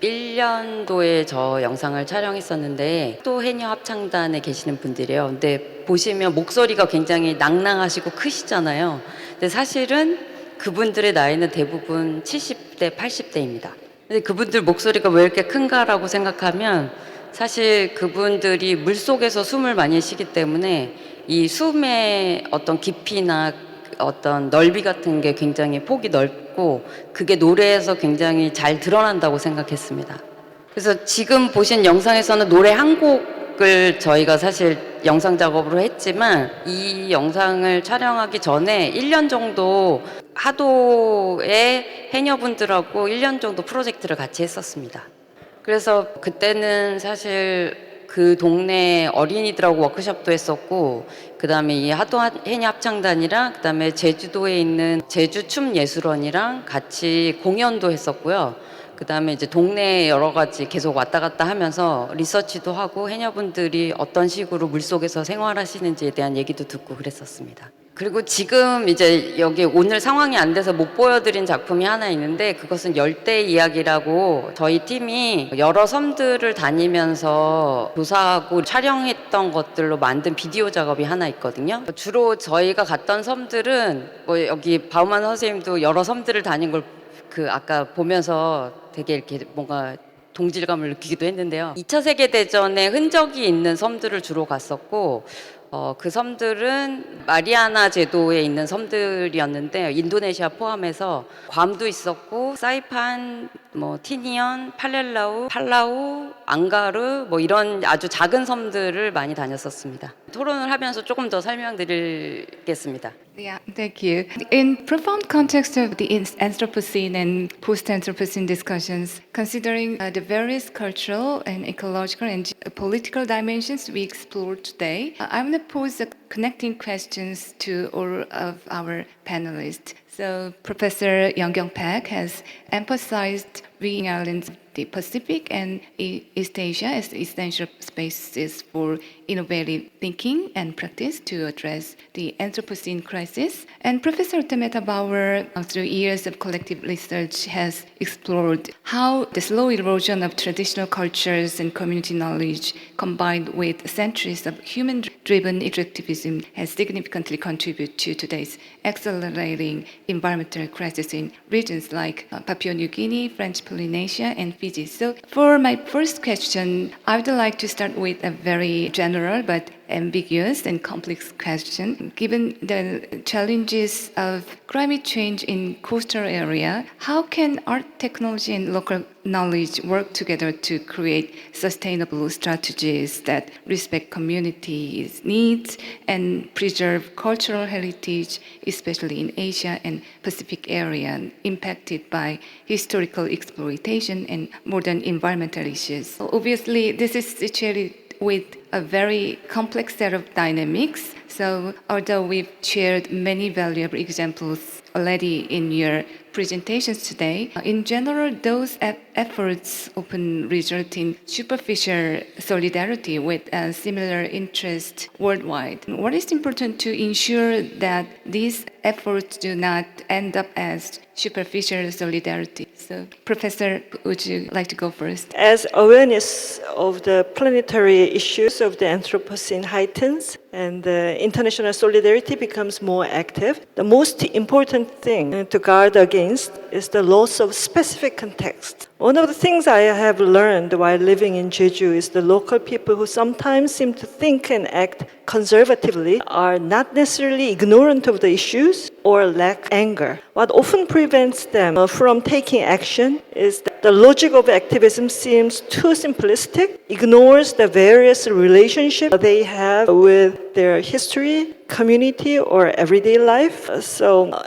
2021년도에 저 영상을 촬영했었는데 또 해녀 합창단에 계시는 분들이에요. 근데 보시면 목소리가 굉장히 낭낭하시고 크시잖아요. 근데 사실은 그분들의 나이는 대부분 70대, 80대입니다. 근데 그분들 목소리가 왜 이렇게 큰가라고 생각하면 사실 그분들이 물속에서 숨을 많이 쉬기 때문에 이 숨의 어떤 깊이나 어떤 넓이 같은 게 굉장히 폭이 넓고 그게 노래에서 굉장히 잘 드러난다고 생각했습니다. 그래서 지금 보신 영상에서는 노래 한 곡을 저희가 사실 영상 작업으로 했지만 이 영상을 촬영하기 전에 1년 정도 하도의 해녀분들하고 1년 정도 프로젝트를 같이 했었습니다. 그래서 그때는 사실 그 동네 어린이들하고 워크숍도 했었고 그 다음에 이 하도 해녀 합창단이랑 그 다음에 제주도에 있는 제주춤예술원이랑 같이 공연도 했었고요. 그 다음에 이제 동네에 여러 가지 계속 왔다 갔다 하면서 리서치도 하고 해녀분들이 어떤 식으로 물속에서 생활하시는지에 대한 얘기도 듣고 그랬었습니다. 그리고 지금 이제 여기 오늘 상황이 안 돼서 못 보여드린 작품이 하나 있는데 그것은 열대 이야기라고 저희 팀이 여러 섬들을 다니면서 조사하고 촬영했던 것들로 만든 비디오 작업이 하나 있거든요. 주로 저희가 갔던 섬들은 뭐 여기 바우만 선생님도 여러 섬들을 다닌 걸 그 아까 보면서 되게 이렇게 뭔가 동질감을 느끼기도 했는데요. 2차 세계대전에 흔적이 있는 섬들을 주로 갔었고 그 섬들은 마리아나 제도에 있는 섬들이었는데 인도네시아 포함해서 괌도 있었고 사이판, 뭐 티니언, 팔라우, 앙가르 뭐 이런 아주 작은 섬들을 많이 다녔었습니다. 토론을 하면서 조금 더 설명드리겠습니다. Yeah, thank you. In profound context of the Anthropocene and post-Anthropocene discussions, considering the various cultural and ecological and political dimensions we explored today, I want to pose the connecting questions to all of our panelists. So Professor Young-Kyung Park has emphasized viewing islands of the Pacific and East Asia as essential spaces for innovative thinking and practice to address the Anthropocene crisis. And Professor Temeta Bauer, through years of collective research, has explored how the slow erosion of traditional cultures and community knowledge combined with centuries of human-driven extractivism has significantly contributed to today's accelerating environmental crisis in regions like Papua New Guinea, French Polynesia, and Fiji. So for my first question, I would like to start with a very general but ambiguous and complex question. Given the challenges of climate change in coastal area, how can art, technology, and local knowledge work together to create sustainable strategies that respect communities' needs and preserve cultural heritage, especially in Asia and Pacific area impacted by historical exploitation and modern environmental issues? Obviously, this is situated with a very complex set of dynamics. So although we've shared many valuable examples already in your presentations today, in general, those efforts often result in superficial solidarity with a similar interest worldwide. What is important to ensure that these efforts do not end up as superficial solidarity? So, Professor, would you like to go first? As awareness of the planetary issues of the Anthropocene heightens and the international solidarity becomes more active, the most important thing to guard against is the loss of specific context. One of the things I have learned while living in Jeju is the local people who sometimes seem to think and act conservatively are not necessarily ignorant of the issues or lack anger. What often prevents them from taking action is that the logic of activism seems too simplistic, ignores the various relationships they have with their history, community, or everyday life.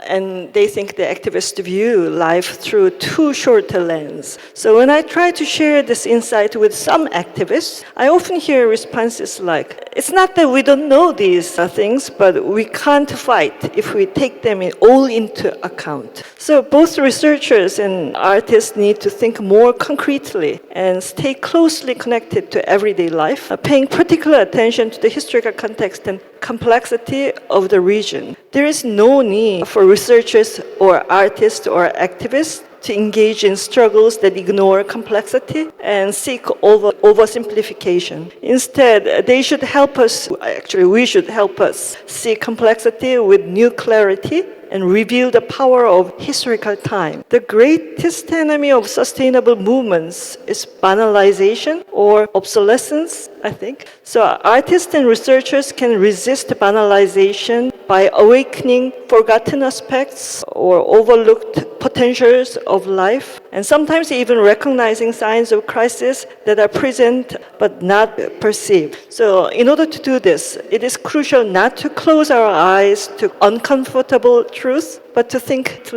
And they think the activists view life through too short a lens. So when I try to share this insight with some activists, I often hear responses like, it's not that we don't know these things, but we can't fight if we take them all into account. So both researchers and artists need to think more concretely and stay closely connected to everyday life, paying particular attention to the historical context and complexity of the region. There is no need for researchers or artists or activists to engage in struggles that ignore complexity and seek oversimplification. Instead, they should help us, actually we should help us see complexity with new clarity and reveal the power of historical time. The greatest enemy of sustainable movements is banalization or obsolescence, I think. So artists and researchers can resist banalization by awakening forgotten aspects or overlooked potentials of life, and sometimes even recognizing signs of crisis that are present but not perceived. So in order to do this, it is crucial not to close our eyes to uncomfortable truth, but to think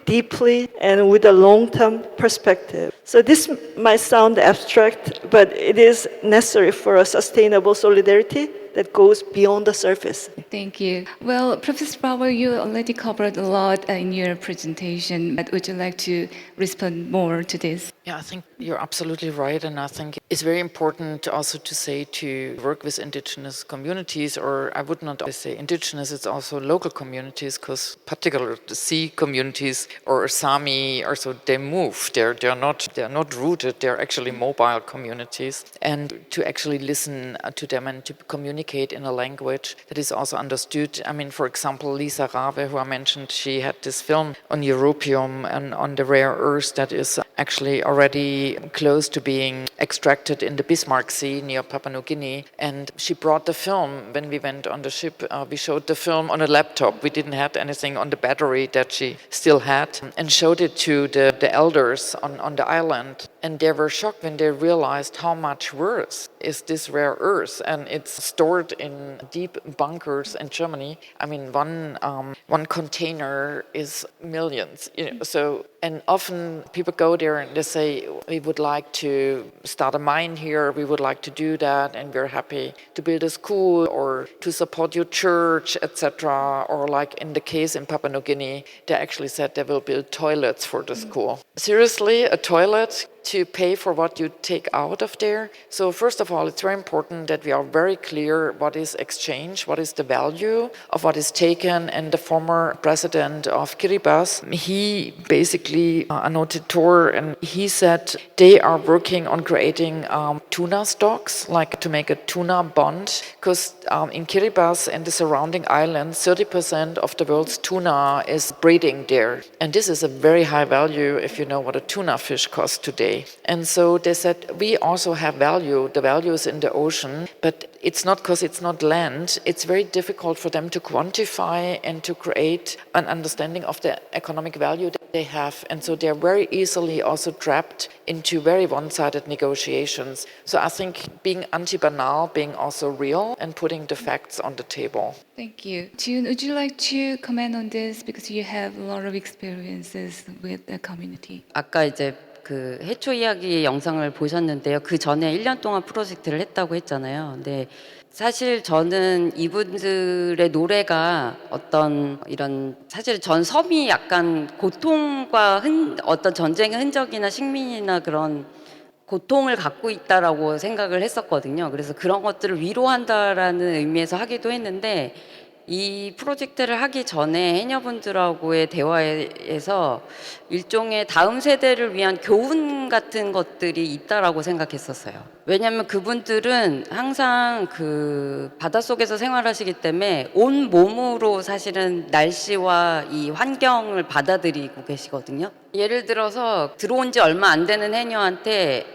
deeply and with a long-term perspective. So this might sound abstract, but it is necessary for a sustainable solidarity that goes beyond the surface. Thank you. Well, Professor Bauer, you already covered a lot in your presentation, but would you like to respond more to this? Yeah, I think you're absolutely right, and I think it's very important also to say to work with indigenous communities, or I would not always say indigenous, it's also local communities, because particularly the sea communities or Sami, also they move. They're not rooted. They're actually mobile communities, and to actually listen to them and to communicate in a language that is also understood. I mean, for example, Lisa Rabe, who I mentioned, she had this film on europium and on the rare earths that is actually already close to being extracted in the Bismarck Sea near Papua New Guinea. And she brought the film when we went on the ship. We showed the film on a laptop. We didn't have anything on the battery that she still had, and showed it to the elders on the island. And they were shocked when they realized how much worse is this rare earth. And it's stored in deep bunkers in Germany. I mean, one container is millions. So, and often people go there and they say, we would like to start a mine here, we would like to do that, and we're happy to build a school or to support your church, etc. Or like in the case in Papua New Guinea, they actually said they will build toilets for the school. Seriously, a toilet to pay for what you take out of there? So first of all, it's very important that we are very clear what is exchange, what is the value of what is taken. And the former president of Kiribati, he basically annotated tour, and he said they are working on creating tuna stocks, like to make a tuna bond, because in Kiribati and the surrounding islands, 30% of the world's tuna is breeding there. And this is a very high value if you know what a tuna fish costs today. And so they said, we also have value. The value is in the ocean, but it's not because it's not land. It's very difficult for them to quantify and to create an understanding of the economic value that they have. And so they're very easily also trapped into very one-sided negotiations. So I think being anti-banal, being also real, and putting the facts on the table. Thank you. June, would you like to comment on this, because you have a lot of experiences with the community? 아까 이제 그 해초 이야기 영상을 보셨는데요. 그 전에 1년 동안 프로젝트를 했다고 했잖아요. 근데 사실 저는 이분들의 노래가 어떤 이런, 사실 전 섬이 약간 고통과 어떤 전쟁의 흔적이나 식민이나 그런 고통을 갖고 있다라고 생각을 했었거든요. 그래서 그런 것들을 위로한다라는 의미에서 하기도 했는데, 이 프로젝트를 하기 전에 해녀분들하고의 대화에서 일종의 다음 세대를 위한 교훈 같은 것들이 있다라고 생각했었어요. 왜냐하면 그분들은 항상 그 바닷속에서 생활하시기 때문에 온 몸으로 사실은 날씨와 이 환경을 받아들이고 계시거든요. 예를 들어서 들어온 지 얼마 안 되는 해녀한테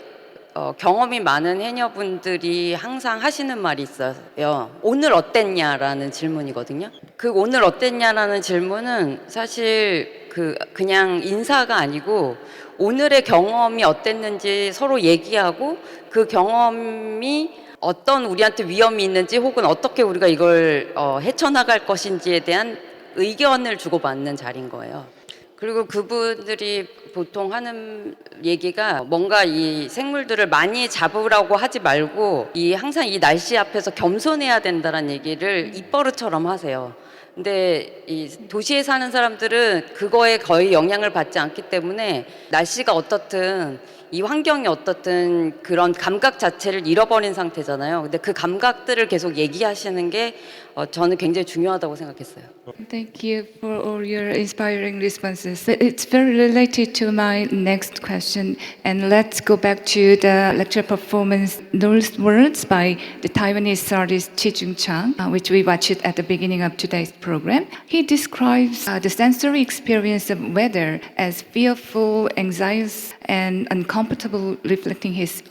경험이 많은 해녀분들이 항상 하시는 말이 있어요. 오늘 어땠냐라는 질문이거든요. 그 오늘 어땠냐라는 질문은 사실 그냥 인사가 아니고 오늘의 경험이 어땠는지 서로 얘기하고, 그 경험이 어떤 우리한테 위험이 있는지 혹은 어떻게 우리가 이걸 헤쳐나갈 것인지에 대한 의견을 주고받는 자리인 거예요. 그리고 그분들이 보통 하는 얘기가 뭔가 이 생물들을 많이 잡으라고 하지 말고 항상 이 날씨 앞에서 겸손해야 된다는 얘기를 입버릇처럼 하세요. 근데 이 도시에 사는 사람들은 그거에 거의 영향을 받지 않기 때문에 날씨가 어떻든 이 환경이 어떻든 그런 감각 자체를 잃어버린 상태잖아요. 근데 그 감각들을 계속 얘기하시는 게 저는 굉장히 중요하다고 생각했어요. Thank you for all your inspiring responses. But it's very related to my next question. And let's go back to the lecture performance Those Words by the Taiwanese artist 𝙁𝙀𝙧𝙮, which we watched at the beginning of today's program. He describes the sensory experience of weather as fearful, anxious, and uncomfortable, reflecting his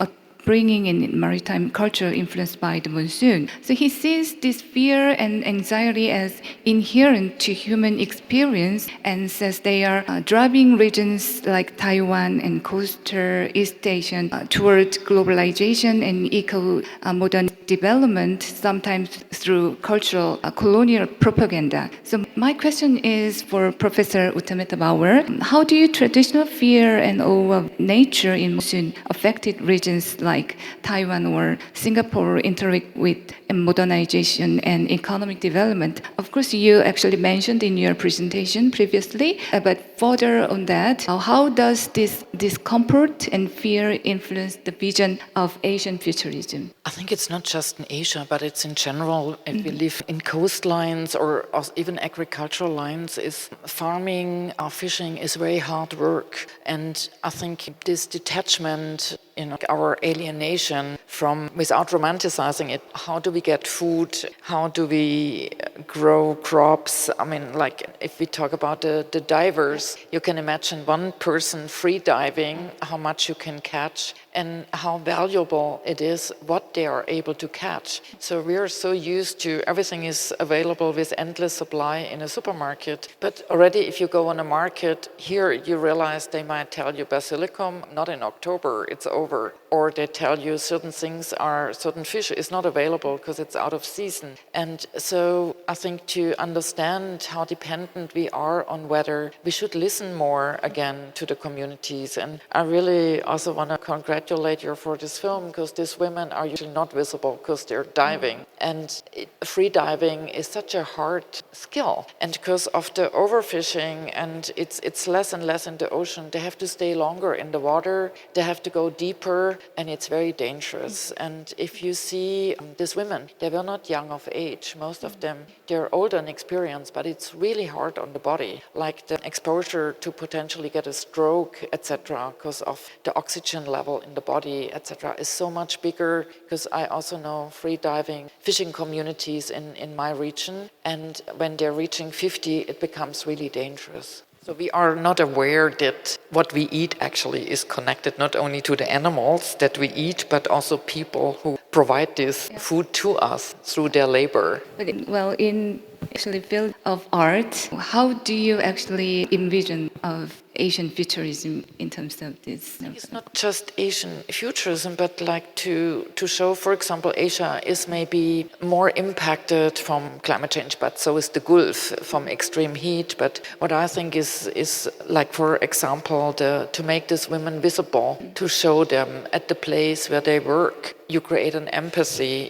bringing in maritime culture influenced by the monsoon. So he sees this fear and anxiety as inherent to human experience and says they are driving regions like Taiwan and coastal East Asia towards globalization and eco-modern development, sometimes through cultural colonial propaganda. So my question is for Professor 𝙁𝙁𝙭𝙀. How do you traditional fear and awe of nature in monsoon affected regions like Taiwan or Singapore interact with modernization and economic development? Of course, you actually mentioned in your presentation previously, but further on that, how does this discomfort and fear influence the vision of Asian futurism? I think it's not just in Asia, but it's in general. If we live in coastlines or even agricultural lines, is farming, fishing is very hard work. And I think this detachment, our alienation from, without romanticizing it, how do we get food? How do we grow crops? I mean, like if we talk about the divers, you can imagine one person free diving, how much you can catch and how valuable it is what they are able to catch. So we are so used to everything is available with endless supply in a supermarket. But already if you go on a market, here you realize they might tell you basilicum, not in October, it's over. Or they tell you certain fish is not available because it's out of season. And so I think to understand how dependent we are on weather, we should listen more again to the communities. And I really also want to congratulate you for this film because these women are usually not visible because they're diving. And free diving is such a hard skill. And because of the overfishing and it's less and less in the ocean, they have to stay longer in the water, they have to go deeper, and it's very dangerous. And if you see these women, they were not young of age. Most of them, they're older in experience, but it's really hard on the body, like the exposure to potentially get a stroke, etc., because of the oxygen level in the body, etc., is so much bigger. Because I also know free diving, fishing communities in my region, and when they're reaching 50, it becomes really dangerous. So we are not aware that what we eat actually is connected not only to the animals that we eat, but also people who provide this food to us through their labor. In actually field of art, how do you actually envision of Asian futurism in terms of this? It's not just Asian futurism, but like to show, for example, Asia is maybe more impacted from climate change, but so is the Gulf from extreme heat. But what I think is like, for example, to make these women visible, to show them at the place where they work. You create an empathy,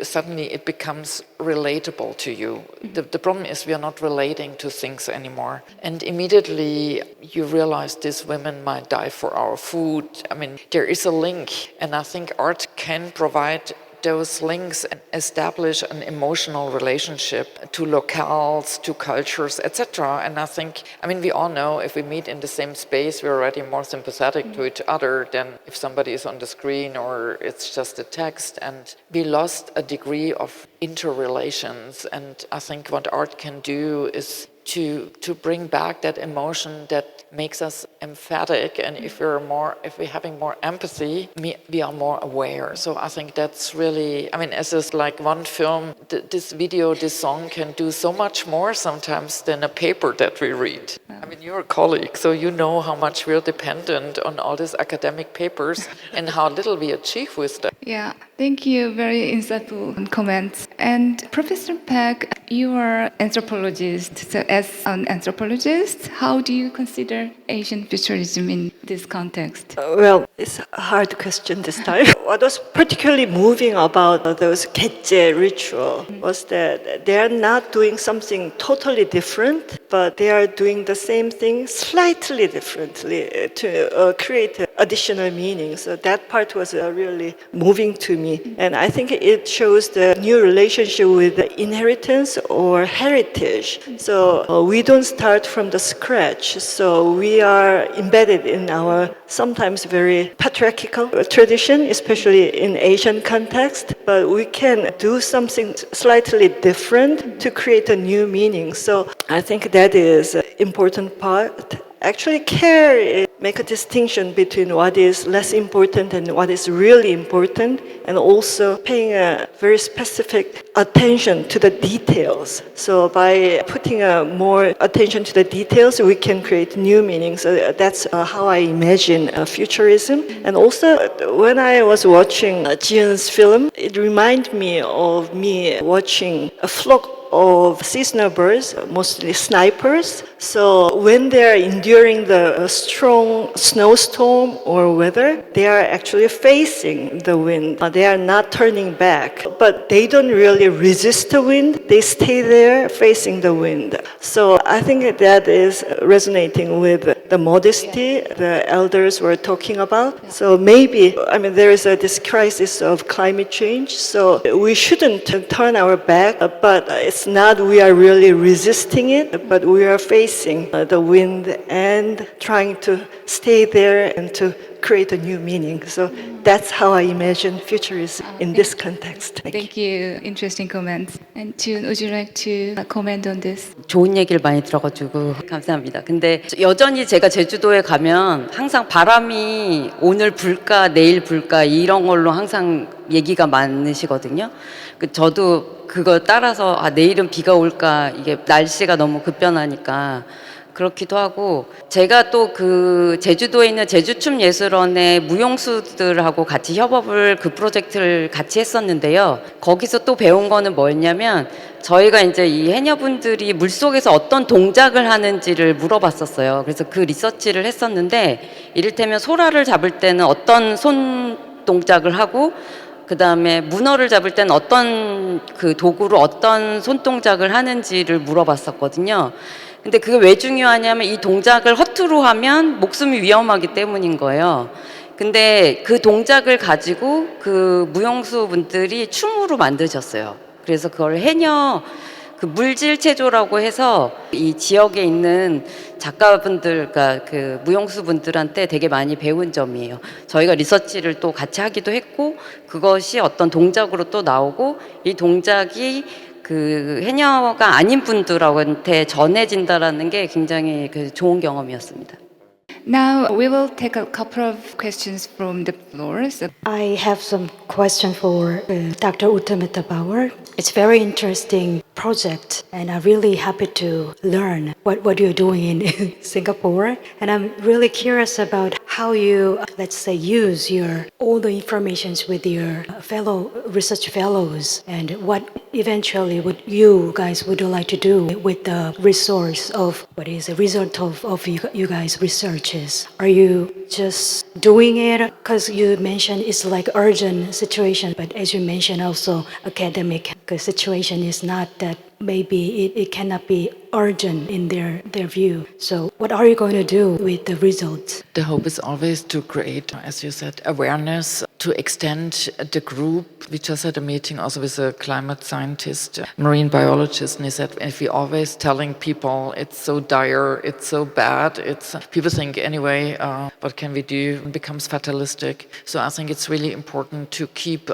suddenly it becomes relatable to you. The problem is we are not relating to things anymore. And immediately you realize these women might die for our food. I mean, there is a link, and I think art can provide those links and establish an emotional relationship to locales, to cultures, etc. And I think, we all know if we meet in the same space, we're already more sympathetic to each other than if somebody is on the screen or it's just a text. And we lost a degree of interrelations. And I think what art can do is to bring back that emotion that makes us emphatic, and if we're having more empathy, we are more aware. So I think that's really, as is like one film, this video, this song can do so much more sometimes than a paper that we read. You're a colleague, so you know how much we're dependent on all these academic papers and how little we achieve with them. Yeah, thank you. Very insightful comments. And Professor Pak, you are anthropologist. So as an anthropologist, how do you consider Asian futurism in this context? Well, it's a hard question this time. What was particularly moving about those 𝙀𝙀𝙧𝙮 ritual was that they are not doing something totally different, but they are doing the same thing slightly differently to create additional meaning. So that part was really moving to me. And I think it shows the new relationship with the inheritance or heritage. So we don't start from the scratch. So we are embedded in our sometimes very patriarchal tradition, especially in Asian context, but we can do something slightly different to create a new meaning. So I think that is an important part. Actually, care make a distinction between what is less important and what is really important, and also paying a very specific attention to the details. So by putting more attention to the details, we can create new meanings. So that's how I imagine futurism. And also, when I was watching 𝙁𝙀𝙭𝙪 film, it reminded me of me watching a flock of seasonal birds, mostly snipers. So when they are enduring the strong snowstorm or weather, they are actually facing the wind. They are not turning back, but they don't really resist the wind. They stay there facing the wind. So I think that is resonating with the modesty the elders were talking about. So maybe, there is this crisis of climate change, so we shouldn't turn our back, but it's not we are really resisting it, but we are facing the wind and trying to stay there and to create a new meaning. So that's how I imagine futurism in this context. Thank you. Interesting comments. And June, would you like to comment on this? 좋은 얘기를 많이 들어가지고 감사합니다. 근데 여전히 제가 제주도에 가면 항상 바람이 오늘 불까 내일 불까 이런 걸로 항상 얘기가 많으시거든요. 저도 그거 따라서 내일은 비가 올까, 이게 날씨가 너무 급변하니까 그렇기도 하고, 제가 또 그 제주도에 있는 제주춤예술원의 무용수들하고 같이 협업을, 그 프로젝트를 같이 했었는데요. 거기서 또 배운 거는 뭐였냐면, 저희가 이제 이 해녀분들이 물속에서 어떤 동작을 하는지를 물어봤었어요. 그래서 그 리서치를 했었는데, 이를테면 소라를 잡을 때는 어떤 손 동작을 하고, 그 다음에 문어를 잡을 때는 어떤 그 도구로 어떤 손동작을 하는지를 물어봤었거든요. 근데 그게 왜 중요하냐면, 이 동작을 허투루 하면 목숨이 위험하기 때문인 거예요. 근데 그 동작을 가지고 그 무용수 분들이 춤으로 만드셨어요. 그래서 그걸 해녀 그 물질 체조라고 해서 이 지역에 있는 작가분들, 그러니까 그 무용수 분들한테 되게 많이 배운 점이에요. 저희가 리서치를 또 같이 하기도 했고, 그것이 어떤 동작으로 또 나오고, 이 동작이 그 해녀가 아닌 분들한테 전해진다라는 게 굉장히 그 좋은 경험이었습니다. Now we will take a couple of questions from the floor. So I have some question for Dr. 𝙁𝙁𝙭𝙀. It's very interesting project, and I'm really happy to learn what you're doing in Singapore. And I'm really curious about how you, let's say, use all the informations with your fellow research fellows, and what eventually would you guys would like to do with the resource of what is the result of you guys' researches. Are you just doing it because you mentioned it's like urgent situation, but as you mentioned also academic situation is not that, maybe it cannot be urgent in their view. So what are you going to do with the results? The hope is always to create, as you said, awareness, to extend the group. We just had a meeting also with a climate scientist, marine biologist, and he said, if we always telling people it's so dire, it's so bad, people think anyway, what can we do? It becomes fatalistic. So I think it's really important to keep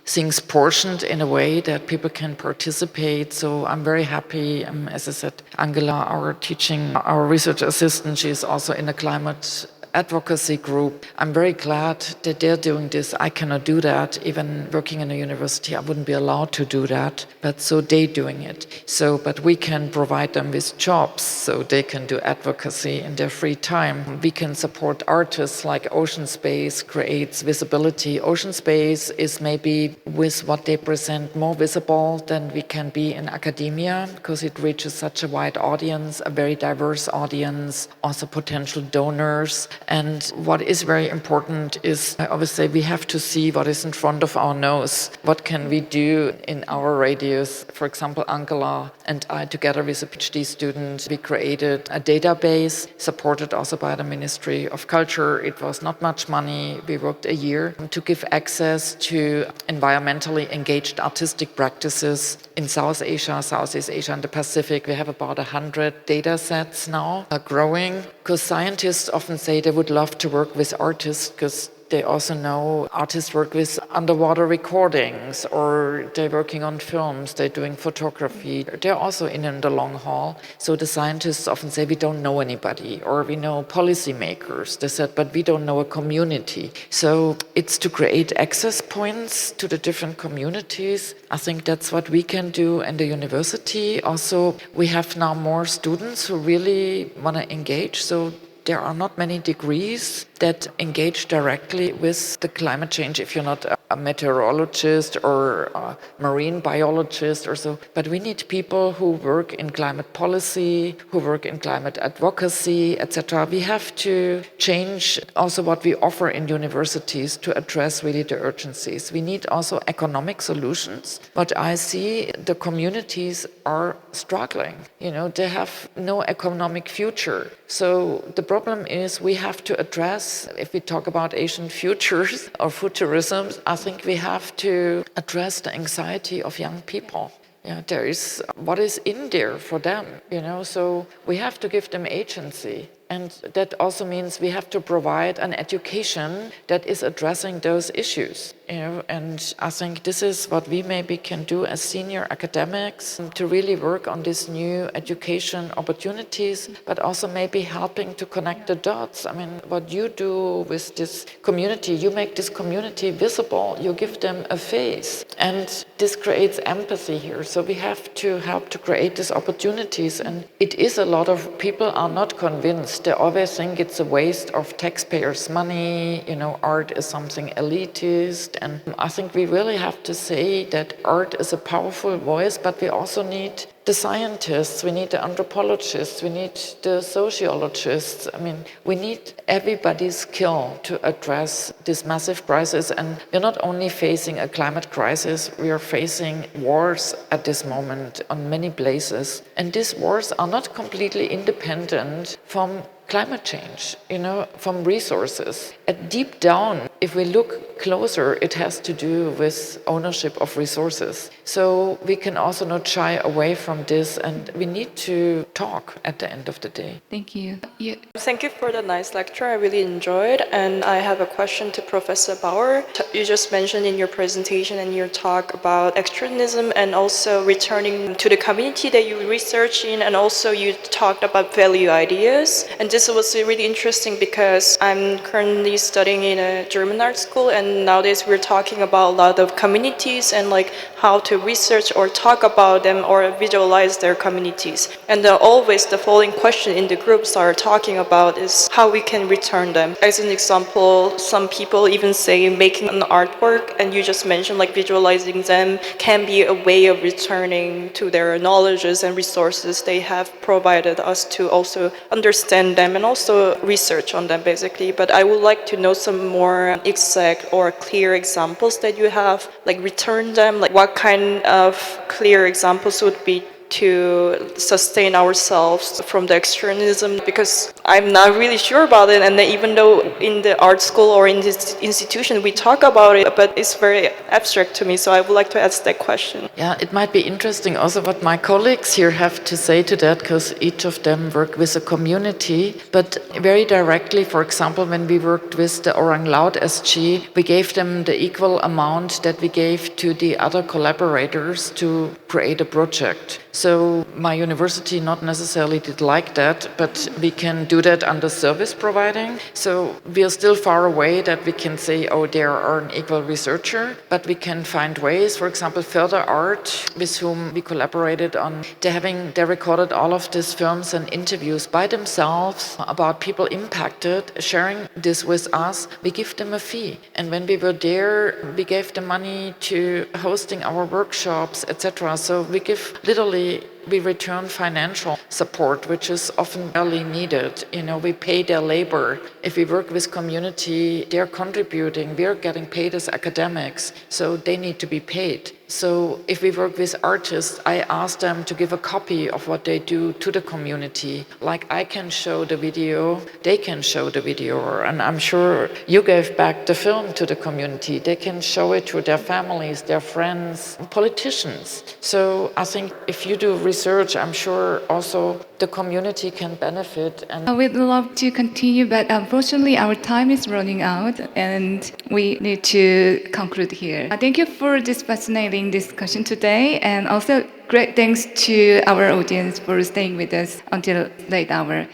things portioned in a way that people can participate. So I'm very happy, as I said, Angela, our research assistant, she's also in a climate advocacy group. I'm very glad that they're doing this. I cannot do that. Even working in a university, I wouldn't be allowed to do that. But so they're doing it. But we can provide them with jobs so they can do advocacy in their free time. We can support artists like Ocean Space creates visibility. Ocean Space is maybe with what they present more visible than we can be in academia, because it reaches such a wide audience, a very diverse audience, also potential donors. And what is very important is, I always say, we have to see what is in front of our nose. What can we do in our radius? For example, Angela and I, together with a PhD student, we created a database supported also by the Ministry of Culture. It was not much money. We worked a year to give access to environmentally engaged artistic practices in South Asia, Southeast Asia, and the Pacific. We have about 100 data sets now, growing, because scientists often say they would love to work with artists because they also know artists work with underwater recordings, or they're working on films, they're doing photography. They're also in the long haul. So the scientists often say, we don't know anybody, or we know policymakers. They said, but we don't know a community. So it's to create access points to the different communities. I think that's what we can do in the university. Also, we have now more students who really want to engage. So there are not many degrees that engage directly with the climate change if you're not a meteorologist or a marine biologist or so. But we need people who work in climate policy, who work in climate advocacy, etc. We have to change also what we offer in universities to address really the urgencies. We need also economic solutions. What I see, the communities are struggling. They have no economic future. So the problem is we have to address, if we talk about Asian futures or futurism, I think we have to address the anxiety of young people. There is what is in there for them, so we have to give them agency. And that also means we have to provide an education that is addressing those issues. And I think this is what we maybe can do as senior academics to really work on these new education opportunities, but also maybe helping to connect the dots. I mean, what you do with this community, you make this community visible, you give them a face, and this creates empathy here. So we have to help to create these opportunities. And it is a lot of people are not convinced. They always think it's a waste of taxpayers' money, art is something elitist. And I think we really have to say that art is a powerful voice, but we also need the scientists, we need the anthropologists, we need the sociologists. I mean, we need everybody's skill to address this massive crisis. And we're not only facing a climate crisis, we are facing wars at this moment on many places. And these wars are not completely independent from climate change, from resources. And deep down, if we look closer, it has to do with ownership of resources. So we can also not shy away from this, and we need to talk at the end of the day. Thank you. Thank you for the nice lecture. I really enjoyed. And I have a question to Professor Bauer. You just mentioned in your presentation and your talk about externism and also returning to the community that you research in, and also you talked about value ideas. And this was really interesting because I'm currently studying in a German art school, and nowadays we're talking about a lot of communities and how to research or talk about them or visualize their communities. And always the following question in the groups are talking about is how we can return them. As an example, some people even say making an artwork, and you just mentioned visualizing them can be a way of returning to their knowledges and resources they have provided us to also understand them and also research on them basically. But I would like to know some more exact or clear examples that you have, return them, what kind of clear examples would be to sustain ourselves from the externism, because I'm not really sure about it. And even though in the art school or in this institution we talk about it, but it's very abstract to me. So I would like to ask that question. Yeah, it might be interesting also what my colleagues here have to say to that, because each of them work with a community. But very directly, for example, when we worked with the Orang Laut SG, we gave them the equal amount that we gave to the other collaborators to create a project. So my university not necessarily did like that, but we can do that under service providing. So we are still far away that we can say, oh, they are an equal researcher, but we can find ways. For example, Further Art, with whom we collaborated on, they recorded all of these films and interviews by themselves about people impacted, sharing this with us. We give them a fee. And when we were there, we gave them money to hosting our workshops, etc. So we give literally We return financial support, which is often barely needed. We pay their labor. If we work with community, they're contributing. We're getting paid as academics, so they need to be paid. So if we work with artists, I ask them to give a copy of what they do to the community. Like I can show the video, they can show the video, and I'm sure you gave back the film to the community. They can show it to their families, their friends, politicians. So I think if you do research, I'm sure also the community can benefit. And We'd love to continue, but unfortunately our time is running out and we need to conclude here. Thank you for this fascinating discussion today, and also great thanks to our audience for staying with us until late hour.